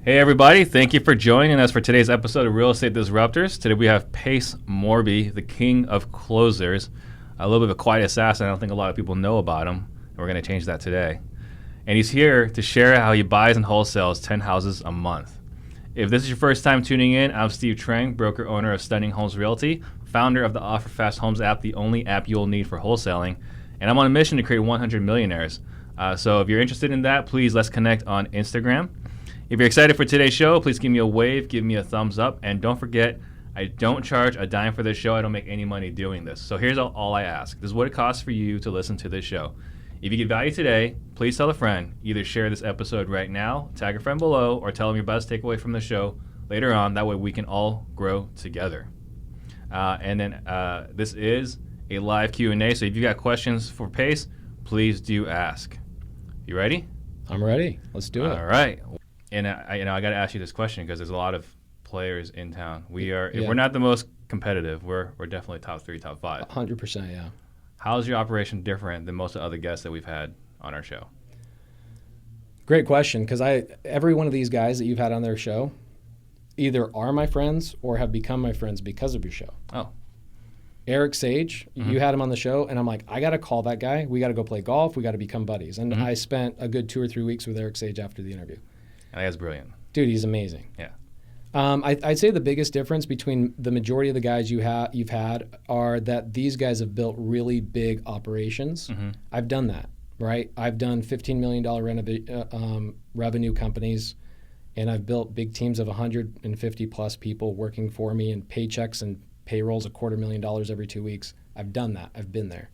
Hey everybody, thank you for joining us for today's episode of Real Estate Disruptors. Today we have Pace Morby, the king of closers, a little bit of a quiet assassin. I don't think a lot of people know about him, and we're going to change that today. And he's here to share how he buys and wholesales 10 houses a month. If this is your first time tuning in, I'm Steve Trang, broker owner of Stunning Homes Realty, founder of the Offer Fast Homes app, the only app you'll need for wholesaling, and I'm on a mission to create 100 millionaires. So if you're interested in that, please let's connect on Instagram. If you're excited for today's show, please give me a wave, give me a thumbs up, and don't forget, I don't charge a dime for this show. I don't make any money doing this. So here's all I ask. This is what it costs for you to listen to this show. If you get value today, please tell a friend. Either share this episode right now, tag a friend below, or tell them your best takeaway from the show later on. That way we can all grow together. And then this is a live Q&A, so if you got questions for Pace, please do ask. You ready? I'm ready. Let's do it. All right. And I got to ask you this question because there's a lot of players in town. We are, if we're not the most competitive, we're definitely top 3, top 5. 100%, yeah. How's your operation different than most of the other guests that we've had on our show? Great question, because every one of these guys that you've had on their show either are my friends or have become my friends because of your show. Oh. Eric Sage, you had him on the show, and I'm like, I got to call that guy. We got to go play golf. We got to become buddies. And I spent a good 2 or 3 weeks with Eric Sage after the interview. And that's brilliant. Dude, he's amazing. Yeah. I'd say the biggest difference between the majority of the guys you've had are that these guys have built really big operations. I've done that, right? I've done $15 million revenue companies, and I've built big teams of 150 plus people working for me and paychecks and payrolls $250,000 every 2 weeks. I've done that. I've been there.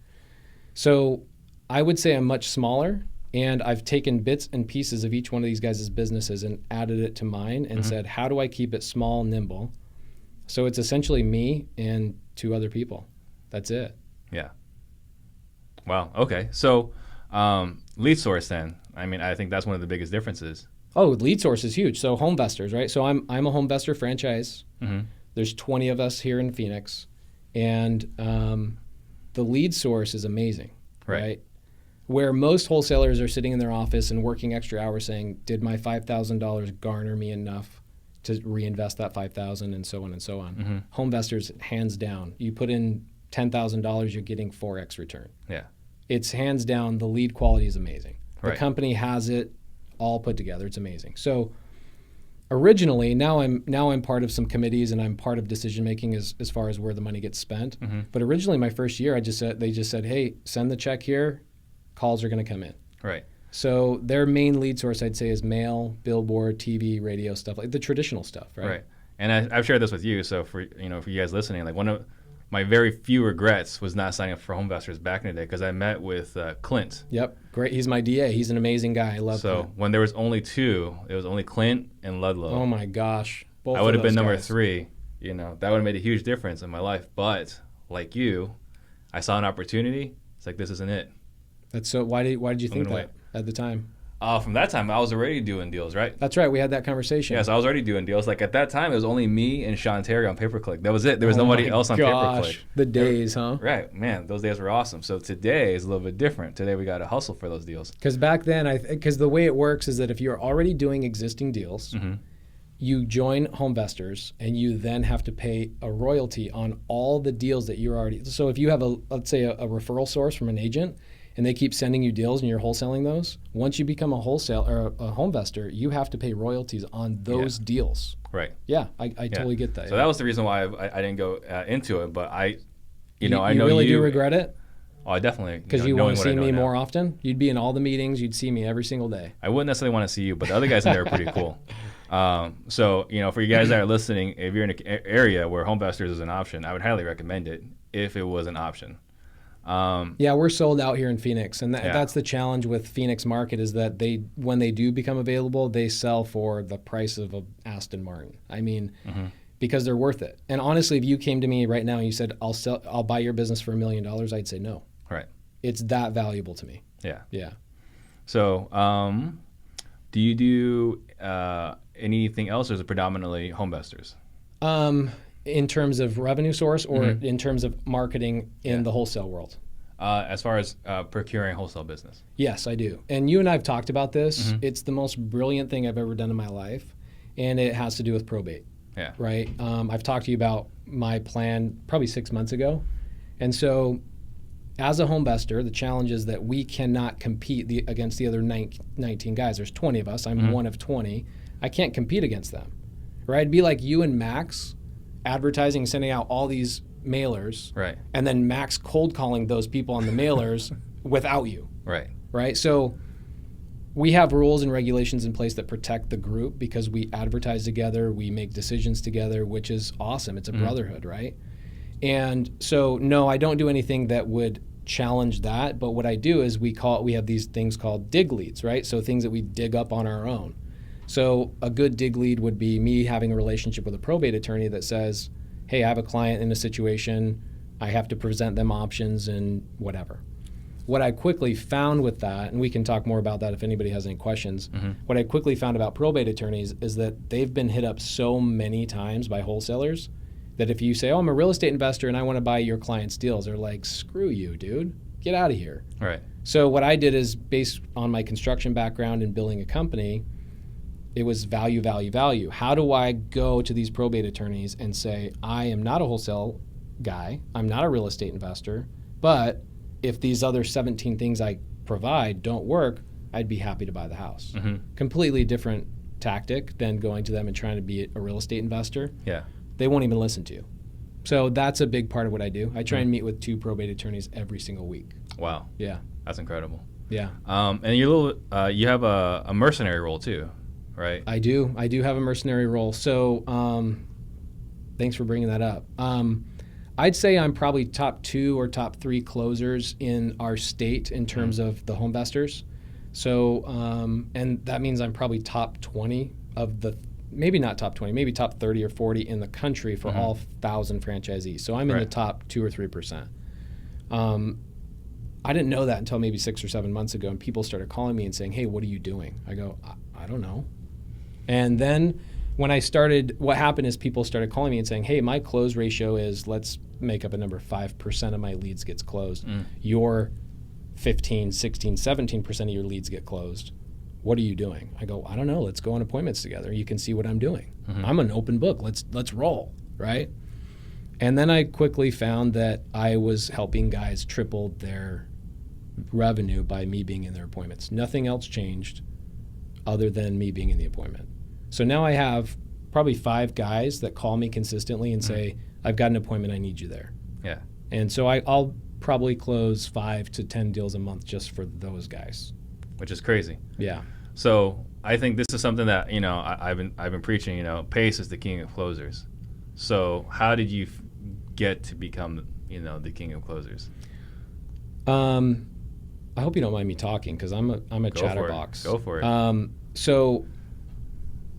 So I would say I'm much smaller. And I've taken bits and pieces of each one of these guys' businesses and added it to mine and said, how do I keep it small, nimble? So it's essentially me and 2 other people. That's it. Yeah. Wow. Okay. So lead source then. I mean, I think that's one of the biggest differences. Oh, lead source is huge. So Homevestors, right? So I'm a Homevestor franchise. There's 20 of us here in Phoenix. And the lead source is amazing, right? Where most wholesalers are sitting in their office and working extra hours saying, did my $5,000 garner me enough to reinvest that $5,000 and so on and so on. Homevestors, hands down. You put in $10,000, you're getting 4x return. Yeah. It's hands down, the lead quality is amazing. The Right. company has it all put together. It's amazing. So originally, now I'm part of some committees and I'm part of decision making as far as where the money gets spent. But originally my first year, they just said, hey, send the check here. Calls are going to come in. Right. So their main lead source, I'd say, is mail, billboard, TV, radio, stuff like the traditional stuff, right? Right. And I've shared this with you. So for you guys listening, like one of my very few regrets was not signing up for Homevestors back in the day because I met with Clint. Yep. Great. He's my DA. He's an amazing guy. I love Clint. So when there was only 2, it was only Clint and Ludlow. Oh my gosh. Both I would have been number guys. 3. That would have made a huge difference in my life. But like you, I saw an opportunity. It's like, this isn't it. That's so. Why did you think that at the time? From that time, I was already doing deals, right? That's right. We had that conversation. Yes, I was already doing deals. Like at that time, it was only me and Sean Terry on pay-per-click. That was it. There was nobody else on pay-per-click. The days, huh? Right, man. Those days were awesome. So today is a little bit different. Today we got to hustle for those deals. Because back then, because the way it works is that if you're already doing existing deals, you join Homevestors and you then have to pay a royalty on all the deals that you're already. So if you have let's say a referral source from an agent, and they keep sending you deals and you're wholesaling those, once you become a wholesale or a Homevestor, you have to pay royalties on those deals. Right. Yeah, I totally get that. So that was the reason why I didn't go into it, but I know you really do regret it? Oh, I definitely. Because you want to see me more often? You'd be in all the meetings, you'd see me every single day. I wouldn't necessarily want to see you, but the other guys in there are pretty cool. So, for you guys that are listening, if you're in an area where Homevestors is an option, I would highly recommend it if it was an option. Yeah, we're sold out here in Phoenix, and that's the challenge with Phoenix market is that when they do become available, they sell for the price of a Aston Martin. I mean, because they're worth it. And honestly, if you came to me right now and you said, I'll buy your business for $1 million, I'd say no. Right. It's that valuable to me. Yeah. Yeah. So, do you do anything else, or is it predominantly Homevestors? In terms of revenue source or in terms of marketing in the wholesale world? As far as procuring wholesale business. Yes, I do. And you and I have talked about this. It's the most brilliant thing I've ever done in my life. and it has to do with probate. Yeah. Right? I've talked to you about my plan probably 6 months ago. And so as a home investor, the challenge is that we cannot compete against the other 19 guys. There's 20 of us. I'm one of 20. I can't compete against them. Right? It'd be like you and Max advertising, sending out all these mailers, right, and then Max cold calling those people on the mailers without you. Right. Right? So we have rules and regulations in place that protect the group because we advertise together, we make decisions together, which is awesome. It's a brotherhood, right? And so, no, I don't do anything that would challenge that. But what I do is we have these things called dig leads, right? So things that we dig up on our own. So a good dig lead would be me having a relationship with a probate attorney that says, hey, I have a client in a situation, I have to present them options and whatever. What I quickly found with that, and we can talk more about that if anybody has any questions, what I quickly found about probate attorneys is that they've been hit up so many times by wholesalers that if you say, oh, I'm a real estate investor and I want to buy your client's deals, they're like, screw you, dude. Get out of here. Right. So what I did is, based on my construction background and building a company, it was value, value, value. How do I go to these probate attorneys and say, I am not a wholesale guy, I'm not a real estate investor, but if these other 17 things I provide don't work, I'd be happy to buy the house. Completely different tactic than going to them and trying to be a real estate investor. Yeah. They won't even listen to you. So that's a big part of what I do. I try and meet with 2 probate attorneys every single week. Wow. Yeah. That's incredible. Yeah. And you have a mercenary role too, right? I do have a mercenary role. So thanks for bringing that up. I'd say I'm probably top 2 or top 3 closers in our state in terms of the home investors. So, and that means I'm probably top 20 of the, maybe not top 20, maybe top 30 or 40 in the country for all 1,000 franchisees. So I'm in the top 2 or 3%. I didn't know that until maybe 6 or 7 months ago, and people started calling me and saying, hey, what are you doing? I go, I don't know. And then when I started, what happened is people started calling me and saying, hey, my close ratio is, let's make up a number, 5% of my leads gets closed. Your 15, 16, 17% of your leads get closed. What are you doing? I go, I don't know. Let's go on appointments together. You can see what I'm doing. I'm an open book. Let's roll, right? And then I quickly found that I was helping guys triple their revenue by me being in their appointments. Nothing else changed other than me being in the appointment. So now I have probably 5 guys that call me consistently and say, I've got an appointment, I need you there. Yeah. And so I'll probably close 5 to 10 deals a month just for those guys. Which is crazy. Yeah. So I think this is something that, I've been preaching, pace is the king of closers. So how did you get to become, the king of closers? I hope you don't mind me talking because I'm a chatterbox. Go for it. So,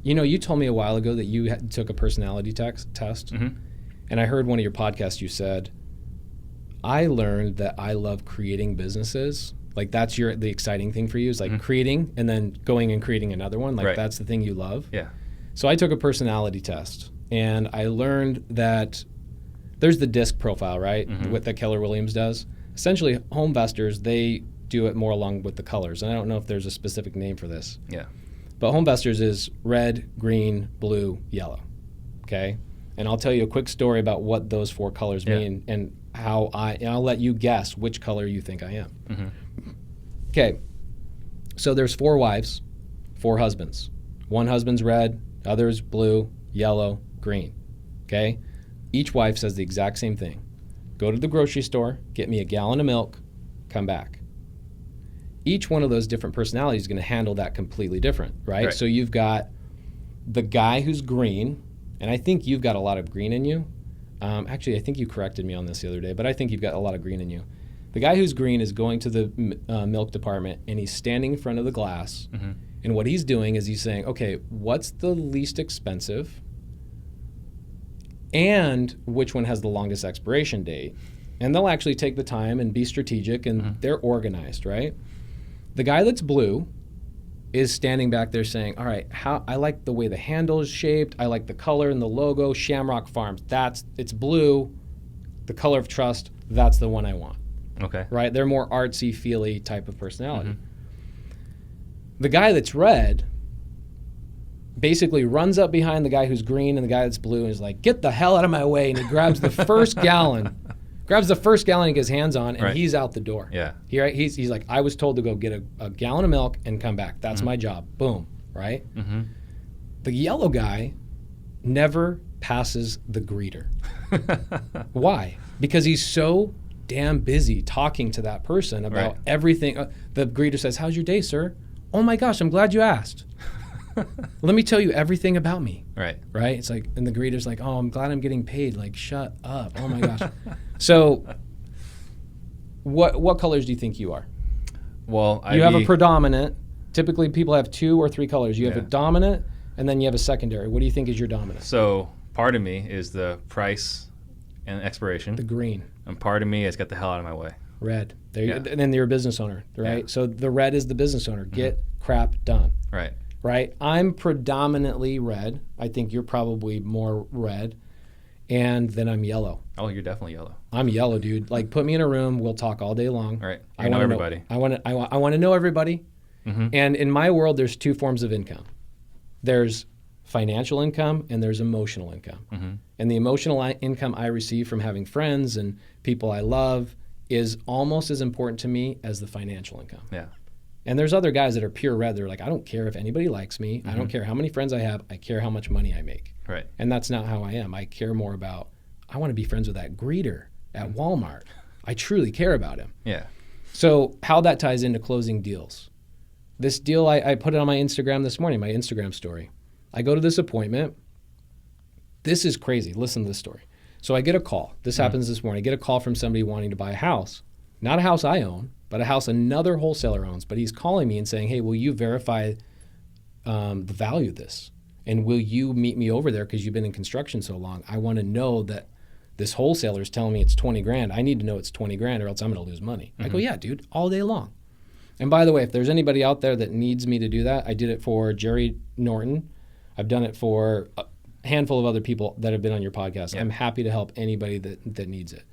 you told me a while ago that you took a personality test, and I heard one of your podcasts. You said, I learned that I love creating businesses. Like that's the exciting thing for you is like creating and then going and creating another one. Like that's the thing you love. Yeah. So I took a personality test and I learned that there's the DISC profile, right? What that Keller Williams does. Essentially, home investors, they do it more along with the colors. And I don't know if there's a specific name for this. Yeah. But home investors is red, green, blue, yellow. Okay? And I'll tell you a quick story about what those 4 colors mean and how and I'll let you guess which color you think I am. Okay. So there's 4 wives, 4 husbands. One husband's red, other's blue, yellow, green. Okay? Each wife says the exact same thing. Go to the grocery store, get me a gallon of milk, come back. Each one of those different personalities is going to handle that completely different, right? So you've got the guy who's green, and I think you've got a lot of green in you. Actually, I think you corrected me on this the other day, but I think you've got a lot of green in you. The guy who's green is going to the milk department, and he's standing in front of the glass, and what he's doing is he's saying, okay, what's the least expensive, and which one has the longest expiration date? And they'll actually take the time and be strategic, and they're organized, right? The guy that's blue is standing back there saying, all right, I like the way the handle is shaped. I like the color and the logo, Shamrock Farms. It's blue, the color of trust. That's the one I want. Okay. Right? They're more artsy, feely type of personality. The guy that's red basically runs up behind the guy who's green and the guy that's blue and is like, get the hell out of my way. And he grabs the first gallon, he gets hands on, and he's out the door. Yeah. He's like, I was told to go get a gallon of milk and come back. That's my job. Boom. Right? Mm-hmm. The yellow guy never passes the greeter. Why? Because he's so damn busy talking to that person about everything. The greeter says, how's your day, sir? Oh my gosh, I'm glad you asked. Let me tell you everything about me. Right. It's like, and the greeter's like, oh, I'm glad I'm getting paid. Like, shut up. Oh my gosh. So what colors do you think you are? Well, you have a predominant. Typically people have 2 or 3 colors. You have a dominant and then you have a secondary. What do you think is your dominant? So part of me is the price and expiration. The green. And part of me is get the hell out of my way. Red. And then you're a business owner, right? Yeah. So the red is the business owner. Get crap done. Right? I'm predominantly red. I think you're probably more red. And then I'm yellow. Oh, you're definitely yellow. I'm yellow, dude. Like, put me in a room. We'll talk all day long. Right. I know everybody. I want to know everybody. Mm-hmm. And in my world, there's 2 forms of income. There's financial income and there's emotional income. Mm-hmm. And the emotional income I receive from having friends and people I love is almost as important to me as the financial income. Yeah. And there's other guys that are pure red. They're like, I don't care if anybody likes me. Mm-hmm. I don't care how many friends I have. I care how much money I make. Right. And that's not how I am. I care more about, I want to be friends with that greeter at Walmart. I truly care about him. Yeah. So how that ties into closing deals. This deal, I put it on my Instagram this morning, my Instagram story. I go to this appointment. This is crazy. Listen to this story. So I get a call. This happens this morning. I get a call from somebody wanting to buy a house. Not a house I own, but a house another wholesaler owns. But he's calling me and saying, hey, will you verify the value of this? And will you meet me over there because you've been in construction so long? I want to know that this wholesaler is telling me it's 20 grand. I need to know it's 20 grand or else I'm going to lose money. I go, yeah, dude, all day long. And by the way, if there's anybody out there that needs me to do that, I did it for Jerry Norton. I've done it for a handful of other people that have been on your podcast. Yeah. I'm happy to help anybody that needs it.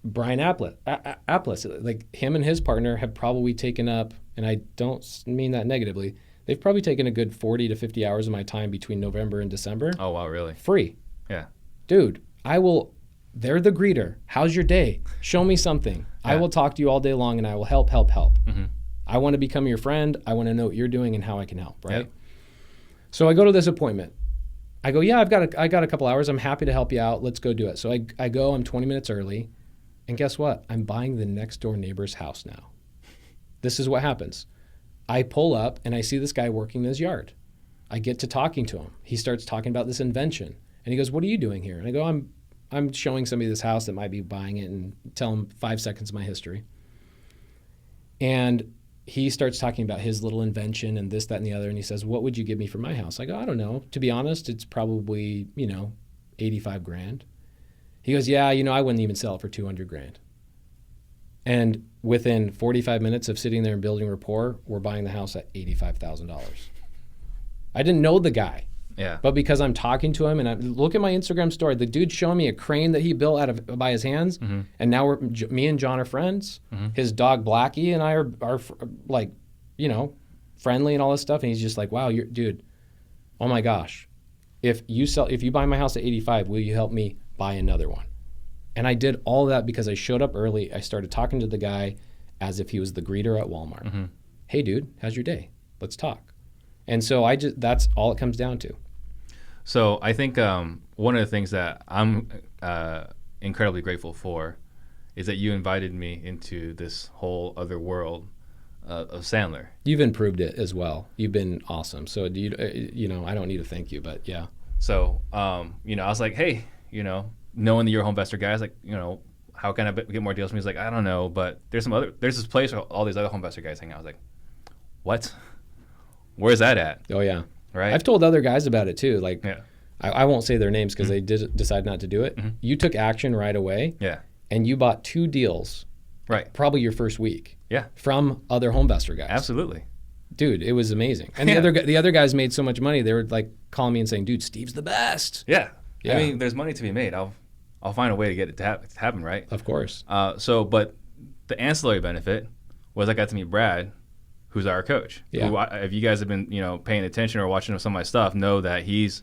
Brian Apples, like him and his partner have probably taken up, and I don't mean that negatively, they've probably taken a good 40 to 50 hours of my time between November and December. Oh, wow, really? Free. Yeah. Dude, they're the greeter. How's your day? Show me something. Yeah. I will talk to you all day long and I will help. Mm-hmm. I want to become your friend. I want to know what you're doing and how I can help, right? Yep. So I go to this appointment. I go, yeah, I got a couple hours. I'm happy to help you out. Let's go do it. So I go, I'm 20 minutes early. And guess what? I'm buying the next door neighbor's house now. This is what happens. I pull up and I see this guy working in his yard. I get to talking to him. He starts talking about this invention. And he goes, what are you doing here? And I go, I'm showing somebody this house that might be buying it and tell him 5 seconds of my history. And he starts talking about his little invention and this, that, and the other. And he says, what would you give me for my house? I go, I don't know. To be honest, it's probably, 85 grand. He goes, yeah, I wouldn't even sell it for 200 grand. And within 45 minutes of sitting there and building rapport, we're buying the house at $85,000. I didn't know the guy. Yeah. But because I'm talking to him and I look at my Instagram story, the dude's showing me a crane that he built by his hands. Mm-hmm. And now me and John are friends. Mm-hmm. His dog Blackie and I are like, friendly and all this stuff. And he's just like, wow, dude, oh my gosh. If you buy my house at 85, will you help me buy another one? And I did all that because I showed up early. I started talking to the guy as if he was the greeter at Walmart. Mm-hmm. Hey, dude, how's your day? Let's talk. And so that's all it comes down to. So I think one of the things that I'm incredibly grateful for is that you invited me into this whole other world of Sandler. You've improved it as well. You've been awesome. So I don't need to thank you, but yeah. So I was like, hey, knowing that you're a home investor guy, I was like, how can I get more deals from you? He's like, I don't know, but there's this place where all these other home investor guys hang out. I was like, what? Where's that at? Oh yeah. Right. I've told other guys about it too. Like, yeah. I won't say their names because they decide not to do it. Mm-hmm. You took action right away. Yeah. And you bought 2 deals. Right. Probably your first week. Yeah. From other home investor guys. Absolutely. Dude, it was amazing. And the other guys made so much money. They were like calling me and saying, "Dude, Steve's the best." Yeah. I mean, there's money to be made. I'll find a way to get it to happen, right? Of course. But the ancillary benefit was I got to meet Brad, who's our coach. Yeah. Who, if you guys have been, paying attention or watching some of my stuff, know that he's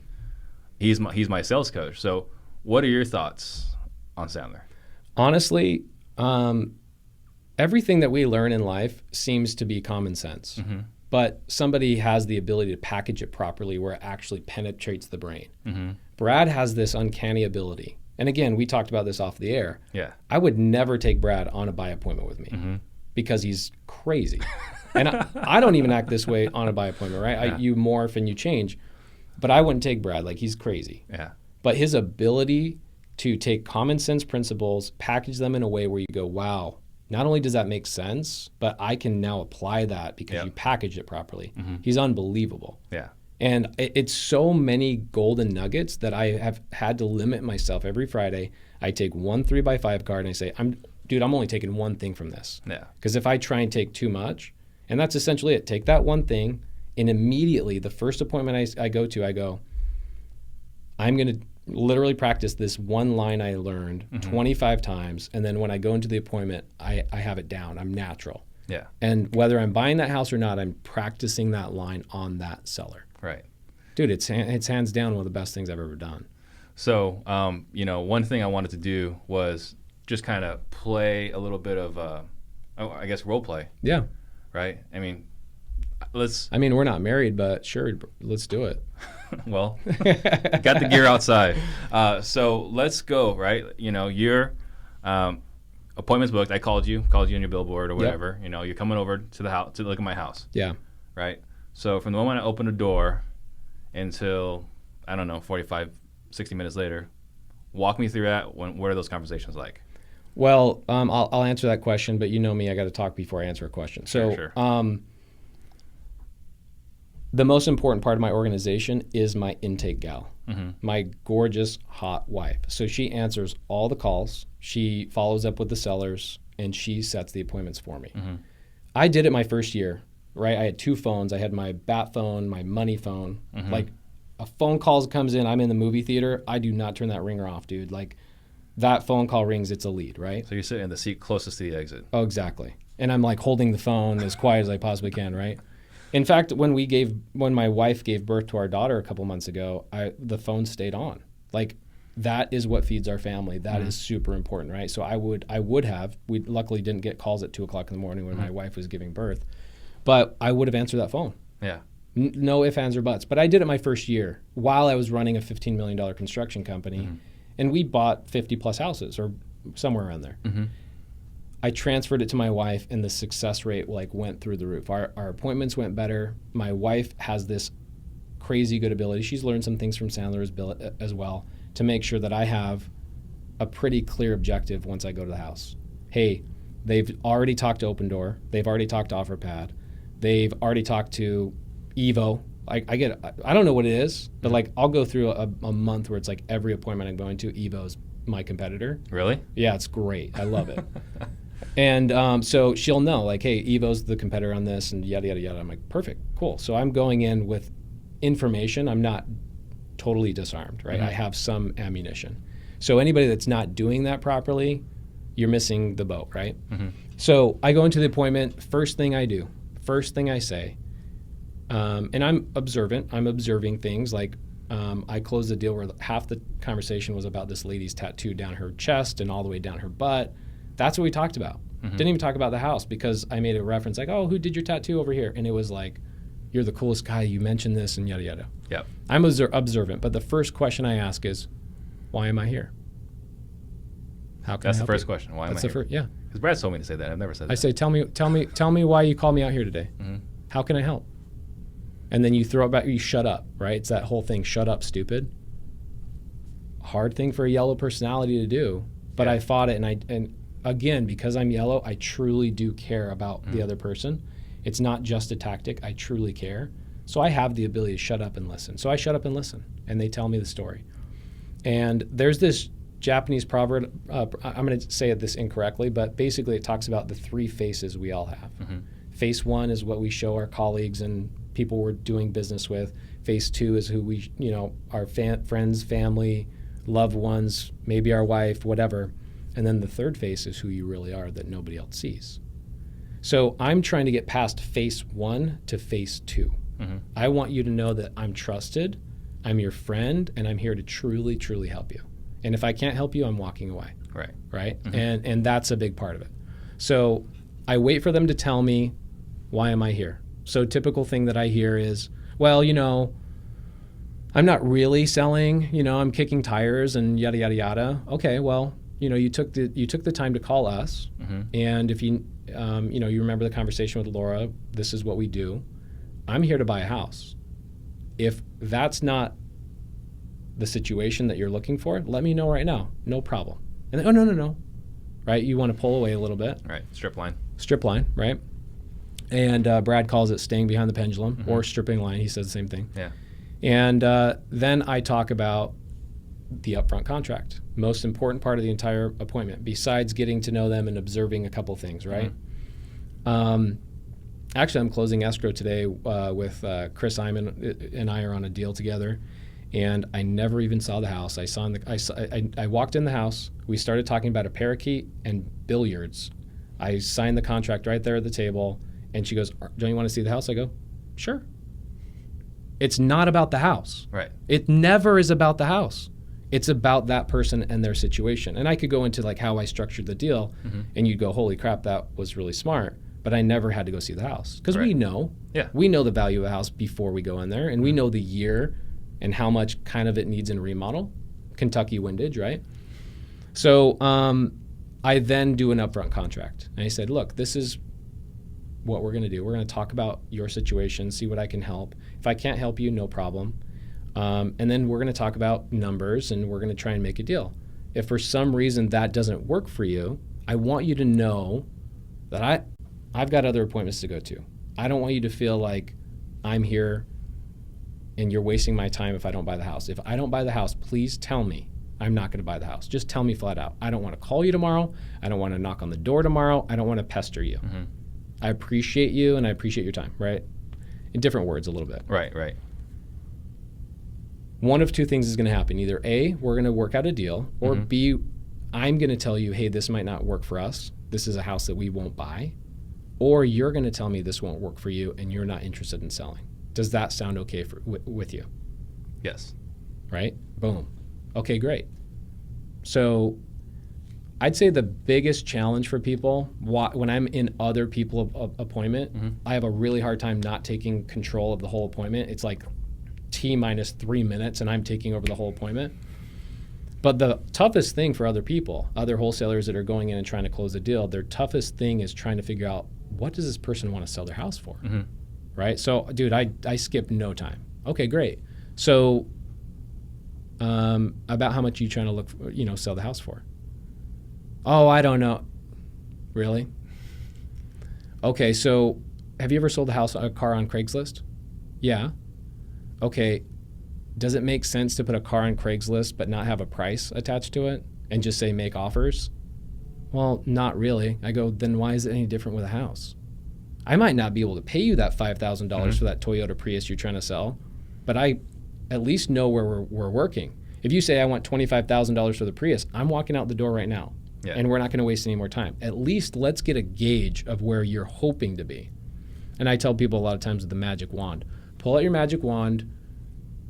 my sales coach. So what are your thoughts on Sandler? Honestly, everything that we learn in life seems to be common sense, but somebody has the ability to package it properly where it actually penetrates the brain. Brad has this uncanny ability. And again, we talked about this off the air. Yeah. I would never take Brad on a buy appointment with me because he's crazy. And I don't even act this way on a buy appointment, right? Yeah. You morph and you change. But I wouldn't take Brad. Like, he's crazy. Yeah. But his ability to take common sense principles, package them in a way where you go, wow, not only does that make sense, but I can now apply that because you packaged it properly. He's unbelievable. Yeah. And it's so many golden nuggets that I have had to limit myself every Friday. I take one 3x5 card and I say, I'm only taking one thing from this. Yeah. Because if I try and take too much, and that's essentially it, take that one thing, and immediately the first appointment I go to, I go, I'm going to literally practice this one line I learned 25 times. And then when I go into the appointment, I have it down. I'm natural. Yeah. And whether I'm buying that house or not, I'm practicing that line on that seller. Right. Dude, it's hands down one of the best things I've ever done. So, one thing I wanted to do was just kind of play a little bit of, role play. Yeah. Right? I mean, we're not married, but sure, let's do it. Well, got the gear outside. So let's go, right? Your appointment's booked. I called you on your billboard or whatever. Yep. You're coming over to the house to look at my house. Yeah. Right? So from the moment I open the door until, 45, 60 minutes later, walk me through that. What are those conversations like? Well, I'll answer that question, but you know me, I got to talk before I answer a question. So, sure. The most important part of my organization is my intake gal, my gorgeous, hot wife. So she answers all the calls, she follows up with the sellers, and she sets the appointments for me. I did it my first year, right? I had two phones. I had my bat phone, my money phone. Like, a phone call comes in, I'm in the movie theater, I do not turn that ringer off, dude. Like, that phone call rings, it's a lead, right? So you're sitting in the seat closest to the exit. Oh, exactly. And I'm like holding the phone as quiet as I possibly can, right? In fact, when my wife gave birth to our daughter a couple months ago, the phone stayed on. Like, that is what feeds our family. That is super important, right? So we luckily didn't get calls at 2:00 in the morning when my wife was giving birth, but I would have answered that phone. Yeah. No ifs, ands, or buts. But I did it my first year while I was running a $15 million construction company, and we bought 50 plus houses or somewhere around there. I transferred it to my wife, and the success rate went through the roof. Our appointments went better. My wife has this crazy good ability. She's learned some things from Sandler as well to make sure that I have a pretty clear objective once I go to the house. Hey, they've already talked to Open Door. They've already talked to OfferPad. They've already talked to Evo. I don't know what it is, but I'll go through a month where it's like every appointment I'm going to, Evo's my competitor. Really? Yeah, it's great. I love it. And so she'll know, hey, Evo's the competitor on this, and yada, yada, yada. I'm like, perfect, cool. So I'm going in with information. I'm not totally disarmed, right? I have some ammunition. So anybody that's not doing that properly, you're missing the boat, right? So I go into the appointment. First thing I do, first thing I say, and I'm observant. I'm observing things I closed the deal where half the conversation was about this lady's tattoo down her chest and all the way down her butt. That's what we talked about. Didn't even talk about the house because I made a reference oh, who did your tattoo over here? And it was you're the coolest guy. You mentioned this and yada, yada. Yep. I'm observant, but the first question I ask is, why am I here? How can That's I help the first you? question. Why am I That's the here? first, yeah. Because Brad told me to say that. I've never said that. I say, tell me why you called me out here today. How can I help? And then you throw it back, you shut up, right? It's that whole thing, shut up, stupid. Hard thing for a yellow personality to do, but I fought it, and again, because I'm yellow, I truly do care about the other person. It's not just a tactic, I truly care. So I have the ability to shut up and listen. So I shut up and listen, and they tell me the story. And there's this Japanese proverb, I'm going to say this incorrectly, but basically it talks about the three faces we all have. Face one is what we show our colleagues and people we're doing business with. Face two is who we, our friends, family, loved ones, maybe our wife, whatever. And then the third face is who you really are that nobody else sees. So I'm trying to get past phase 1 to phase 2. I want you to know that I'm trusted, I'm your friend, and I'm here to truly, truly help you. And if I can't help you, I'm walking away. Right? And that's a big part of it. So I wait for them to tell me, why am I here? So typical thing that I hear is, well, I'm not really selling, I'm kicking tires and yada, yada, yada. Okay, well, you took the time to call us. And if you remember the conversation with Laura, this is what we do. I'm here to buy a house. If that's not the situation that you're looking for, let me know right now. No problem. And then, oh, no. Right? You want to pull away a little bit. Right. Strip line, right? And Brad calls it staying behind the pendulum or stripping line. He says the same thing. Yeah. And then I talk about the upfront contract, most important part of the entire appointment, besides getting to know them and observing a couple things, right? Actually, I'm closing escrow today with Chris Iman and I are on a deal together, and I never even saw the house. I walked in the house. We started talking about a parakeet and billiards. I signed the contract right there at the table, and she goes, "Don't you want to see the house?" I go, "Sure." It's not about the house. Right. It never is about the house. It's about that person and their situation. And I could go into like how I structured the deal, and you'd go, "Holy crap, that was really smart." But I never had to go see the house because we know the value of a house before we go in there, and we know the year and how much kind of it needs in remodel. Kentucky windage, right? So I then do an upfront contract, and I said, "Look, this is what we're going to do. We're going to talk about your situation, see what I can help. If I can't help you, no problem. And then we're going to talk about numbers, and we're going to try and make a deal. If for some reason that doesn't work for you, I want you to know that I've got other appointments to go to. I don't want you to feel like I'm here and you're wasting my time if I don't buy the house. If I don't buy the house, please tell me I'm not going to buy the house. Just tell me flat out. I don't want to call you tomorrow. I don't want to knock on the door tomorrow. I don't want to pester you. I appreciate you and I appreciate your time," right? In different words a little bit. Right. One of two things is going to happen. Either A, we're going to work out a deal, or B, I'm going to tell you, "Hey, this might not work for us. This is a house that we won't buy." Or you're going to tell me this won't work for you and you're not interested in selling. Does that sound okay with you? Yes. Right? Boom. Okay, great. So I'd say the biggest challenge for people when I'm in other people's appointment, I have a really hard time not taking control of the whole appointment. It's like T minus 3 minutes and I'm taking over the whole appointment. But the toughest thing for other people, other wholesalers that are going in and trying to close a deal, their toughest thing is trying to figure out, what does this person want to sell their house for? Right? So, dude, I skip no time. Okay, great. So about how much are you trying to look for, sell the house for? Oh, I don't know. Really? Okay, so have you ever sold a car on Craigslist? Yeah. Okay, does it make sense to put a car on Craigslist but not have a price attached to it and just say make offers? Well, not really. I go, then why is it any different with a house? I might not be able to pay you that $5,000 for that Toyota Prius you're trying to sell, but I at least know where we're working. If you say I want $25,000 for the Prius, I'm walking out the door right now, and we're not going to waste any more time. At least let's get a gauge of where you're hoping to be. And I tell people a lot of times with the magic wand, pull out your magic wand,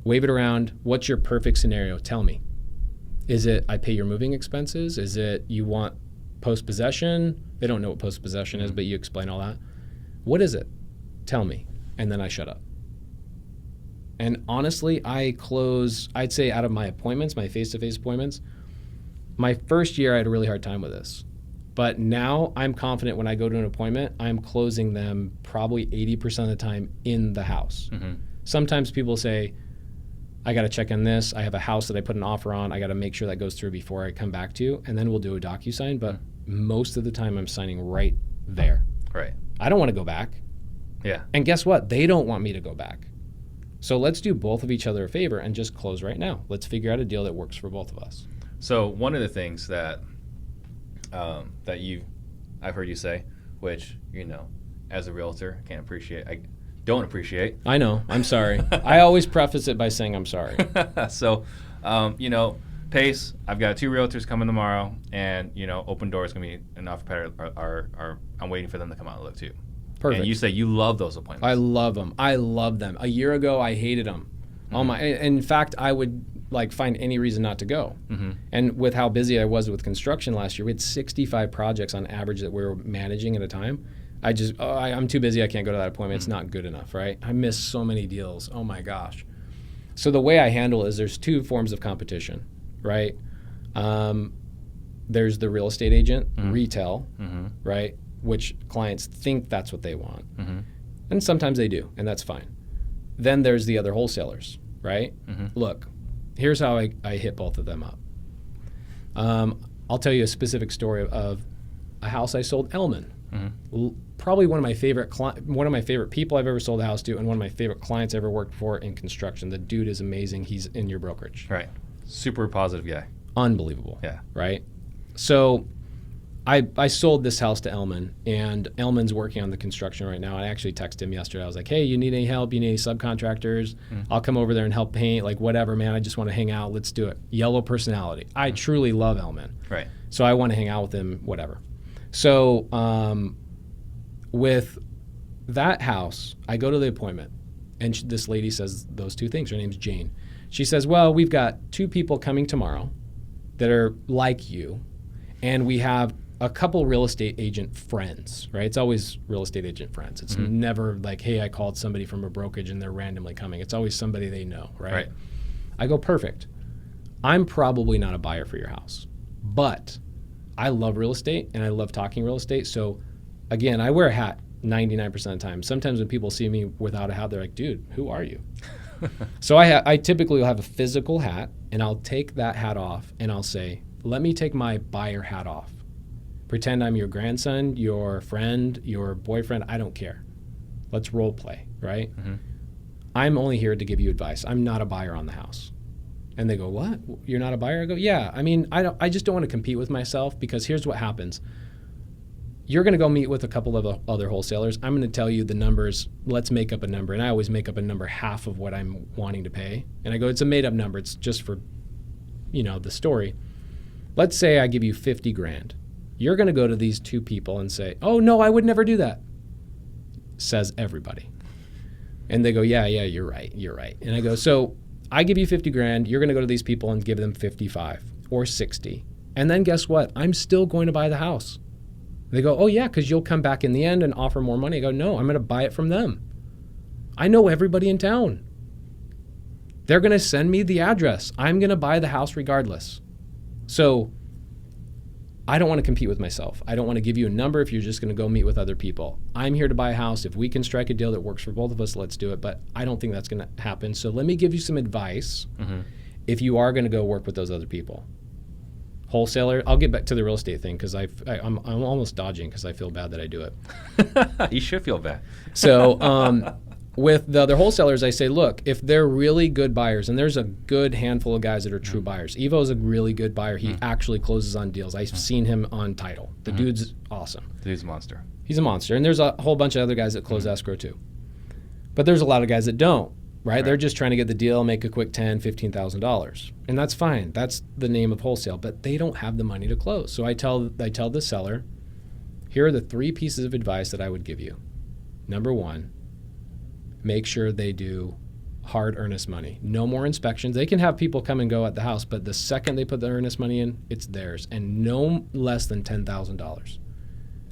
wave it around. What's your perfect scenario? Tell me. Is it I pay your moving expenses? Is it you want post-possession? They don't know what post-possession is, but you explain all that. What is it? Tell me. And then I shut up. And honestly, I close, I'd say out of my appointments, my face-to-face appointments, my first year I had a really hard time with this. But now I'm confident when I go to an appointment, I'm closing them probably 80% of the time in the house. Sometimes people say, I got to check on this. I have a house that I put an offer on. I got to make sure that goes through before I come back to you. And then we'll do a DocuSign. But most of the time I'm signing right there. Right. I don't want to go back. Yeah. And guess what? They don't want me to go back. So let's do both of each other a favor and just close right now. Let's figure out a deal that works for both of us. So one of the things that I've heard you say, which, as a realtor, I don't appreciate. I know. I'm sorry. I always preface it by saying I'm sorry. So, Pace, I've got 2 realtors coming tomorrow, and, Open Door is going to be an offer pattern, our I'm waiting for them to come out and look too. Perfect. And you say you love those appointments. I love them. I love them. A year ago, I hated them. In fact, I would find any reason not to go. And with how busy I was with construction last year, we had 65 projects on average that we were managing at a time. I'm too busy. I can't go to that appointment. It's not good enough, right? I miss so many deals. Oh my gosh. So the way I handle it is there's two forms of competition, right? There's the real estate agent, retail, right? Which clients think that's what they want. And sometimes they do, and that's fine. Then there's the other wholesalers, right? Look, here's how I hit both of them up. I'll tell you a specific story of a house I sold, Elman. Probably one of my favorite people I've ever sold a house to, and one of my favorite clients I ever worked for in construction. The dude is amazing. He's in your brokerage. Right. Super positive guy. Unbelievable. Yeah. Right? So I sold this house to Elman, and Elman's working on the construction right now. I actually texted him yesterday. I was like, hey, you need any help? You need any subcontractors? I'll come over there and help paint. Whatever, man. I just want to hang out. Let's do it. Yellow personality. I truly love Elman. Right. So I want to hang out with him, whatever. So with that house, I go to the appointment, and this lady says those two things. Her name's Jane. She says, well, we've got 2 people coming tomorrow that are like you, and we have a couple real estate agent friends, right? It's always real estate agent friends. It's never like, hey, I called somebody from a brokerage and they're randomly coming. It's always somebody they know, right? I go, perfect. I'm probably not a buyer for your house, but I love real estate and I love talking real estate. So again, I wear a hat 99% of the time. Sometimes when people see me without a hat, they're like, dude, who are you? So I typically will have a physical hat, and I'll take that hat off and I'll say, let me take my buyer hat off. Pretend I'm your grandson, your friend, your boyfriend. I don't care. Let's role play, right? I'm only here to give you advice. I'm not a buyer on the house. And they go, what? You're not a buyer? I go, yeah. I mean, I just don't want to compete with myself, because here's what happens. You're going to go meet with a couple of other wholesalers. I'm going to tell you the numbers. Let's make up a number. And I always make up a number half of what I'm wanting to pay. And I go, it's a made up number. It's just for, the story. Let's say I give you 50 grand. You're going to go to these 2 people and say, oh, no, I would never do that. Says everybody. And they go, yeah, you're right. And I go, so I give you 50 grand. You're going to go to these people and give them 55 or 60. And then guess what? I'm still going to buy the house. They go, oh, yeah, because you'll come back in the end and offer more money. I go, no, I'm going to buy it from them. I know everybody in town. They're going to send me the address. I'm going to buy the house regardless. So I don't want to compete with myself. I don't want to give you a number if you're just going to go meet with other people. I'm here to buy a house. If we can strike a deal that works for both of us, let's do it. But I don't think that's going to happen. So let me give you some advice if you are going to go work with those other people. Wholesaler, I'll get back to the real estate thing, because I'm almost dodging because I feel bad that I do it. You should feel bad. So with the other wholesalers, I say, look, if they're really good buyers, and there's a good handful of guys that are true buyers. Evo's a really good buyer. He actually closes on deals. I've seen him on title. The dude's awesome. The dude's a monster. He's a monster. And there's a whole bunch of other guys that close escrow too. But there's a lot of guys that don't. Right? They're just trying to get the deal, make a quick $10,000, $15,000. And that's fine. That's the name of wholesale. But they don't have the money to close. So I tell the seller, here are the 3 pieces of advice that I would give you. Number 1, make sure they do hard earnest money. No more inspections. They can have people come and go at the house, but the second they put the earnest money in, it's theirs. And no less than $10,000. And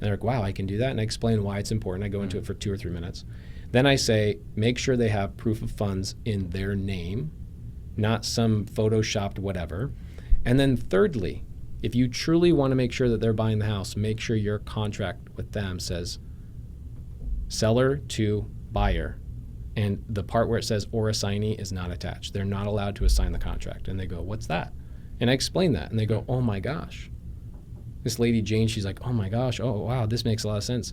they're like, wow, I can do that? And I explain why it's important. I go into it for 2 or 3 minutes. Then I say, make sure they have proof of funds in their name, not some photoshopped whatever. And then thirdly, if you truly want to make sure that they're buying the house, make sure your contract with them says seller to buyer. And the part where it says or assignee is not attached. They're not allowed to assign the contract. And they go, what's that? And I explain that. And they go, oh my gosh. This lady, Jane, she's like, oh my gosh, oh wow, this makes a lot of sense.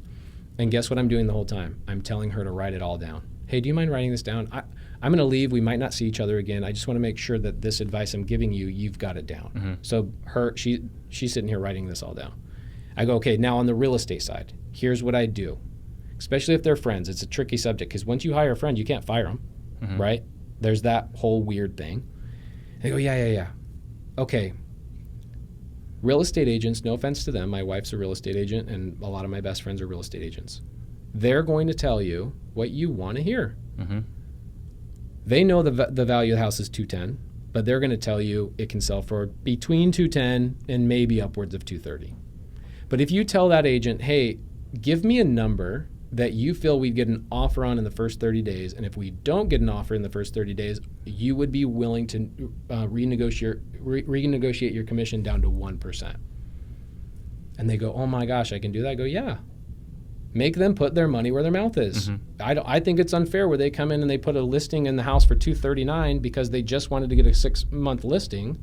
And guess what I'm doing the whole time? I'm telling her to write it all down. Hey, do you mind writing this down? I'm going to leave. We might not see each other again. I just want to make sure that this advice I'm giving you, you've got it down. So she's sitting here writing this all down. I go, okay, now on the real estate side, here's what I do. Especially if they're friends. It's a tricky subject, because once you hire a friend, you can't fire them, right? There's that whole weird thing. They go, yeah. Okay. Real estate agents, no offense to them, my wife's a real estate agent and a lot of my best friends are real estate agents. They're going to tell you what you want to hear. Mm-hmm. They know the value of the house is 210, but they're going to tell you it can sell for between 210 and maybe upwards of 230. But if you tell that agent, hey, give me a number that you feel we'd get an offer on in the first 30 days, and if we don't get an offer in the first 30 days, you would be willing to renegotiate your commission down to 1%. And they go, oh my gosh, I can do that? I go, yeah. Make them put their money where their mouth is. Mm-hmm. I think it's unfair where they come in and they put a listing in the house for $239 because they just wanted to get a 6-month listing,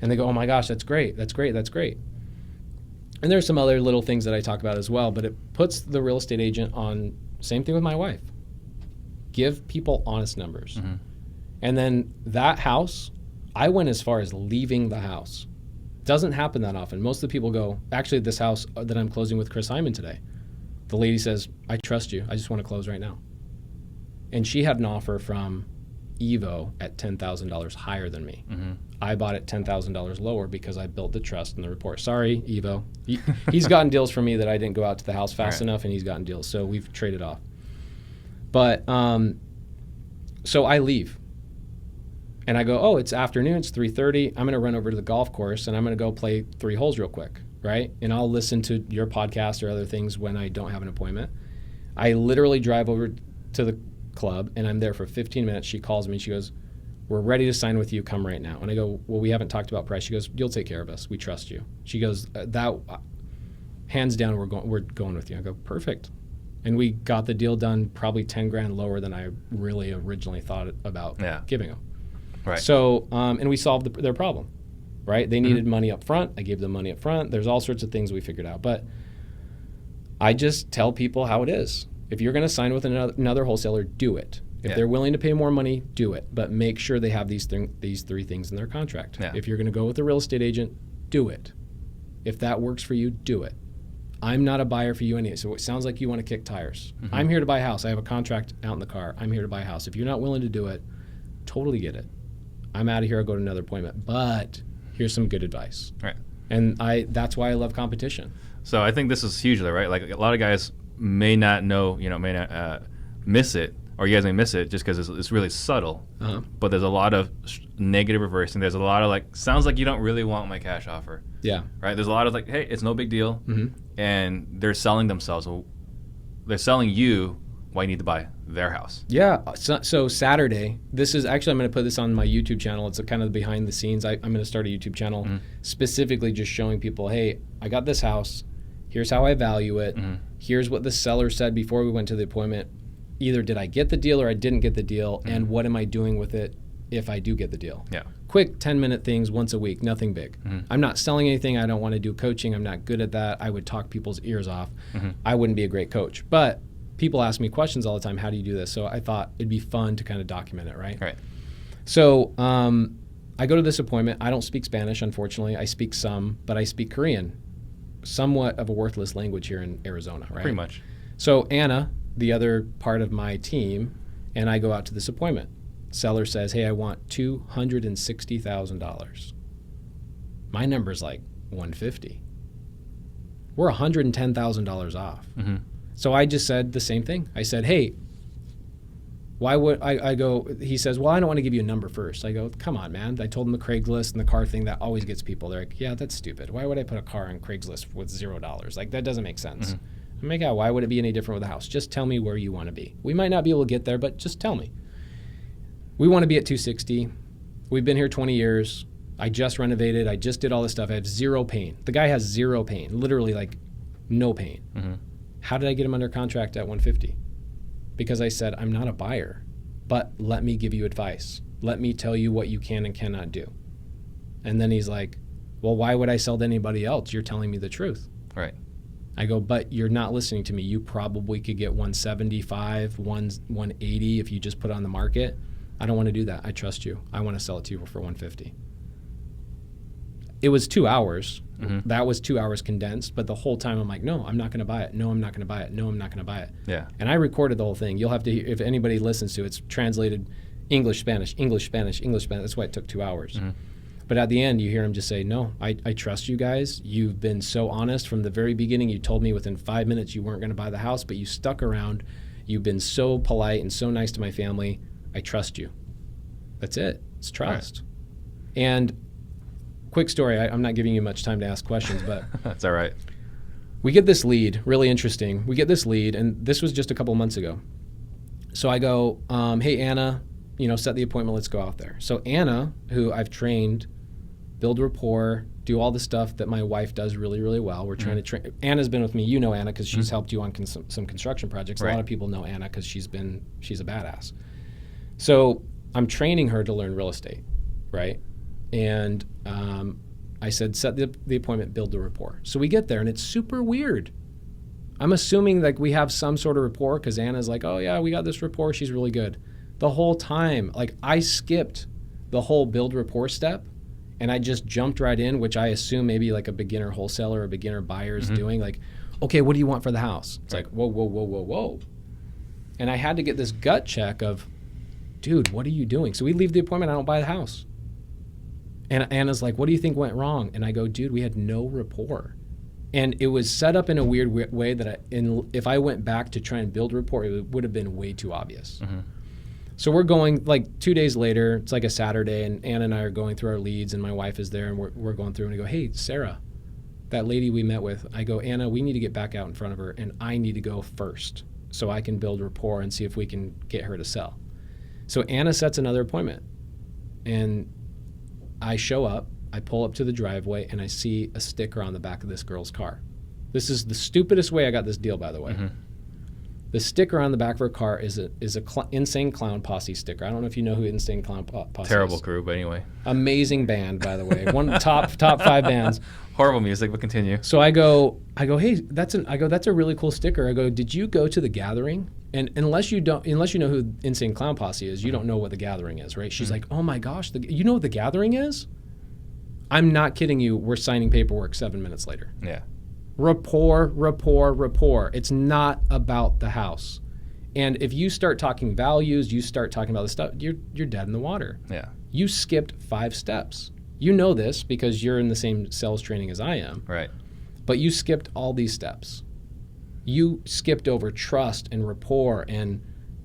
and they go, oh my gosh, that's great, that's great, that's great. And there's some other little things that I talk about as well, but it puts the real estate agent on, same thing with my wife. Give people honest numbers. Mm-hmm. And then that house, I went as far as leaving the house. Doesn't happen that often. Most of the people go, actually this house that I'm closing with Chris Hyman today, the lady says, I trust you, I just want to close right now. And she had an offer from Evo at $10,000 higher than me. Mm-hmm. I bought it $10,000 lower because I built the trust in the rapport. Sorry, Evo. He's gotten deals from me that I didn't go out to the house fast enough, and he's gotten deals. So we've traded off. But so I leave. And I go, oh, it's afternoon, it's 3:30. I'm going to run over to the golf course, and I'm going to go play 3 holes real quick, right? And I'll listen to your podcast or other things when I don't have an appointment. I literally drive over to the club, and I'm there for 15 minutes. She calls me, she goes, we're ready to sign with you, come right now. And I go, well, we haven't talked about price. She goes, you'll take care of us, we trust you. She goes, that hands down, we're going with you. I go, perfect. And we got the deal done probably 10 grand lower than I really originally thought about giving them. Right. So, and we solved their problem, right? They needed money up front. I gave them money up front. There's all sorts of things we figured out. But I just tell people how it is. If you're going to sign with another wholesaler, do it. If they're willing to pay more money, do it. But make sure they have these 3 things in their contract. Yeah. If you're going to go with a real estate agent, do it. If that works for you, do it. I'm not a buyer for you anyway. So it sounds like you want to kick tires. Mm-hmm. I'm here to buy a house. I have a contract out in the car. I'm here to buy a house. If you're not willing to do it, totally get it. I'm out of here. I'll go to another appointment. But here's some good advice. Right. And that's why I love competition. So I think this is huge, though, right? Like a lot of guys may not know, may not miss it, or you guys may miss it just because it's really subtle. Uh-huh. But there's a lot of negative reversing. There's a lot of sounds like you don't really want my cash offer. Yeah. Right? There's a lot of hey, it's no big deal. Mm-hmm. And they're selling themselves. They're selling you why you need to buy their house. Yeah. So Saturday, this is actually, I'm going to put this on my YouTube channel. It's kind of behind the scenes. I'm going to start a YouTube channel specifically just showing people, hey, I got this house. Here's how I value it. Mm-hmm. Here's what the seller said before we went to the appointment. Either did I get the deal or I didn't get the deal, and what am I doing with it if I do get the deal? Yeah. Quick 10-minute things once a week, nothing big. Mm-hmm. I'm not selling anything. I don't want to do coaching. I'm not good at that. I would talk people's ears off. Mm-hmm. I wouldn't be a great coach. But people ask me questions all the time, how do you do this? So I thought it'd be fun to kind of document it, right? Right. So I go to this appointment. I don't speak Spanish, unfortunately. I speak some, but I speak Korean. Somewhat of a worthless language here in Arizona, right? Pretty much. So Anna, the other part of my team, and I go out to this appointment. Seller says, hey, I want $260,000. My number's like $150. We're $110,000 off. Mm-hmm. So I just said the same thing. I said, hey, why would I go, he says, well, I don't want to give you a number first. I go, come on, man. I told him the Craigslist and the car thing, that always gets people. They're like, yeah, that's stupid. Why would I put a car on Craigslist with $0? Like, that doesn't make sense. Mm-hmm. I'm like, yeah, why would it be any different with a house? Just tell me where you want to be. We might not be able to get there, but just tell me. We want to be at 260. We've been here 20 years. I just renovated. I just did all this stuff. I have zero pain. The guy has zero pain, literally no pain. Mm-hmm. How did I get him under contract at 150? Because I said, I'm not a buyer, but let me give you advice. Let me tell you what you can and cannot do. And then he's like, well, why would I sell to anybody else? You're telling me the truth. Right. I go, but you're not listening to me. You probably could get 175, 180 if you just put it on the market. I don't want to do that. I trust you. I want to sell it to you for 150. It was 2 hours. Mm-hmm. That was 2 hours condensed. But the whole time I'm like, no, I'm not going to buy it. No, I'm not going to buy it. No, I'm not going to buy it. Yeah. And I recorded the whole thing. You'll have to, if anybody listens to it, it's translated English, Spanish, English, Spanish, English, Spanish. That's why it took 2 hours. Mm-hmm. But at the end, you hear him just say, no, I trust you guys. You've been so honest from the very beginning. You told me within 5 minutes you weren't going to buy the house, but you stuck around. You've been so polite and so nice to my family. I trust you. That's it. It's trust. Right. And quick story, I'm not giving you much time to ask questions, but that's all right. We get this lead, really interesting. We get this lead, and this was just a couple months ago. So I go, hey, Anna, set the appointment. Let's go out there. So Anna, who I've trained, build rapport, do all the stuff that my wife does really, really well. We're trying to train. Anna's been with me. You know Anna because she's helped you on some construction projects. Right. A lot of people know Anna because she's a badass. So I'm training her to learn real estate, right? And I said, set the appointment, build the rapport. So we get there, and it's super weird. I'm assuming like we have some sort of rapport because Anna's like, oh yeah, we got this rapport. She's really good. The whole time, like I skipped the whole build rapport step, and I just jumped right in, which I assume maybe like a beginner wholesaler or a beginner buyer is doing. Like, okay, what do you want for the house? It's like, whoa, whoa, whoa, whoa, whoa. And I had to get this gut check of, dude, what are you doing? So we leave the appointment, I don't buy the house. And Anna's like, what do you think went wrong? And I go, dude, we had no rapport. And it was set up in a weird way that if I went back to try and build rapport, it would have been way too obvious. So we're going, like 2 days later, it's like a Saturday, and Anna and I are going through our leads, and my wife is there, and we're going through, and I go, hey, Sarah, that lady we met with, I go, Anna, we need to get back out in front of her, and I need to go first so I can build rapport and see if we can get her to sell. So Anna sets another appointment, and I show up, I pull up to the driveway, and I see a sticker on the back of this girl's car. This is the stupidest way I got this deal, by the way. The sticker on the back of her car is a Insane Clown Posse sticker. I don't know if you know who Insane Clown Posse Terrible is. crew, but anyway. Amazing band, by the way. One top 5 bands. Horrible music, but continue. So I go, hey, that's a really cool sticker. I go, did you go to the gathering? And unless you know who Insane Clown Posse is, you don't know what the gathering is, right? She's like, oh my gosh, you know what the gathering is? I'm not kidding you. We're signing paperwork 7 minutes later. Yeah. Rapport. It's not about the house. And if you start talking values, you start talking about this stuff, you're dead in the water. Yeah. You skipped 5 steps. You know this because you're in the same sales training as I am. Right. But you skipped all these steps. You skipped over trust and rapport and,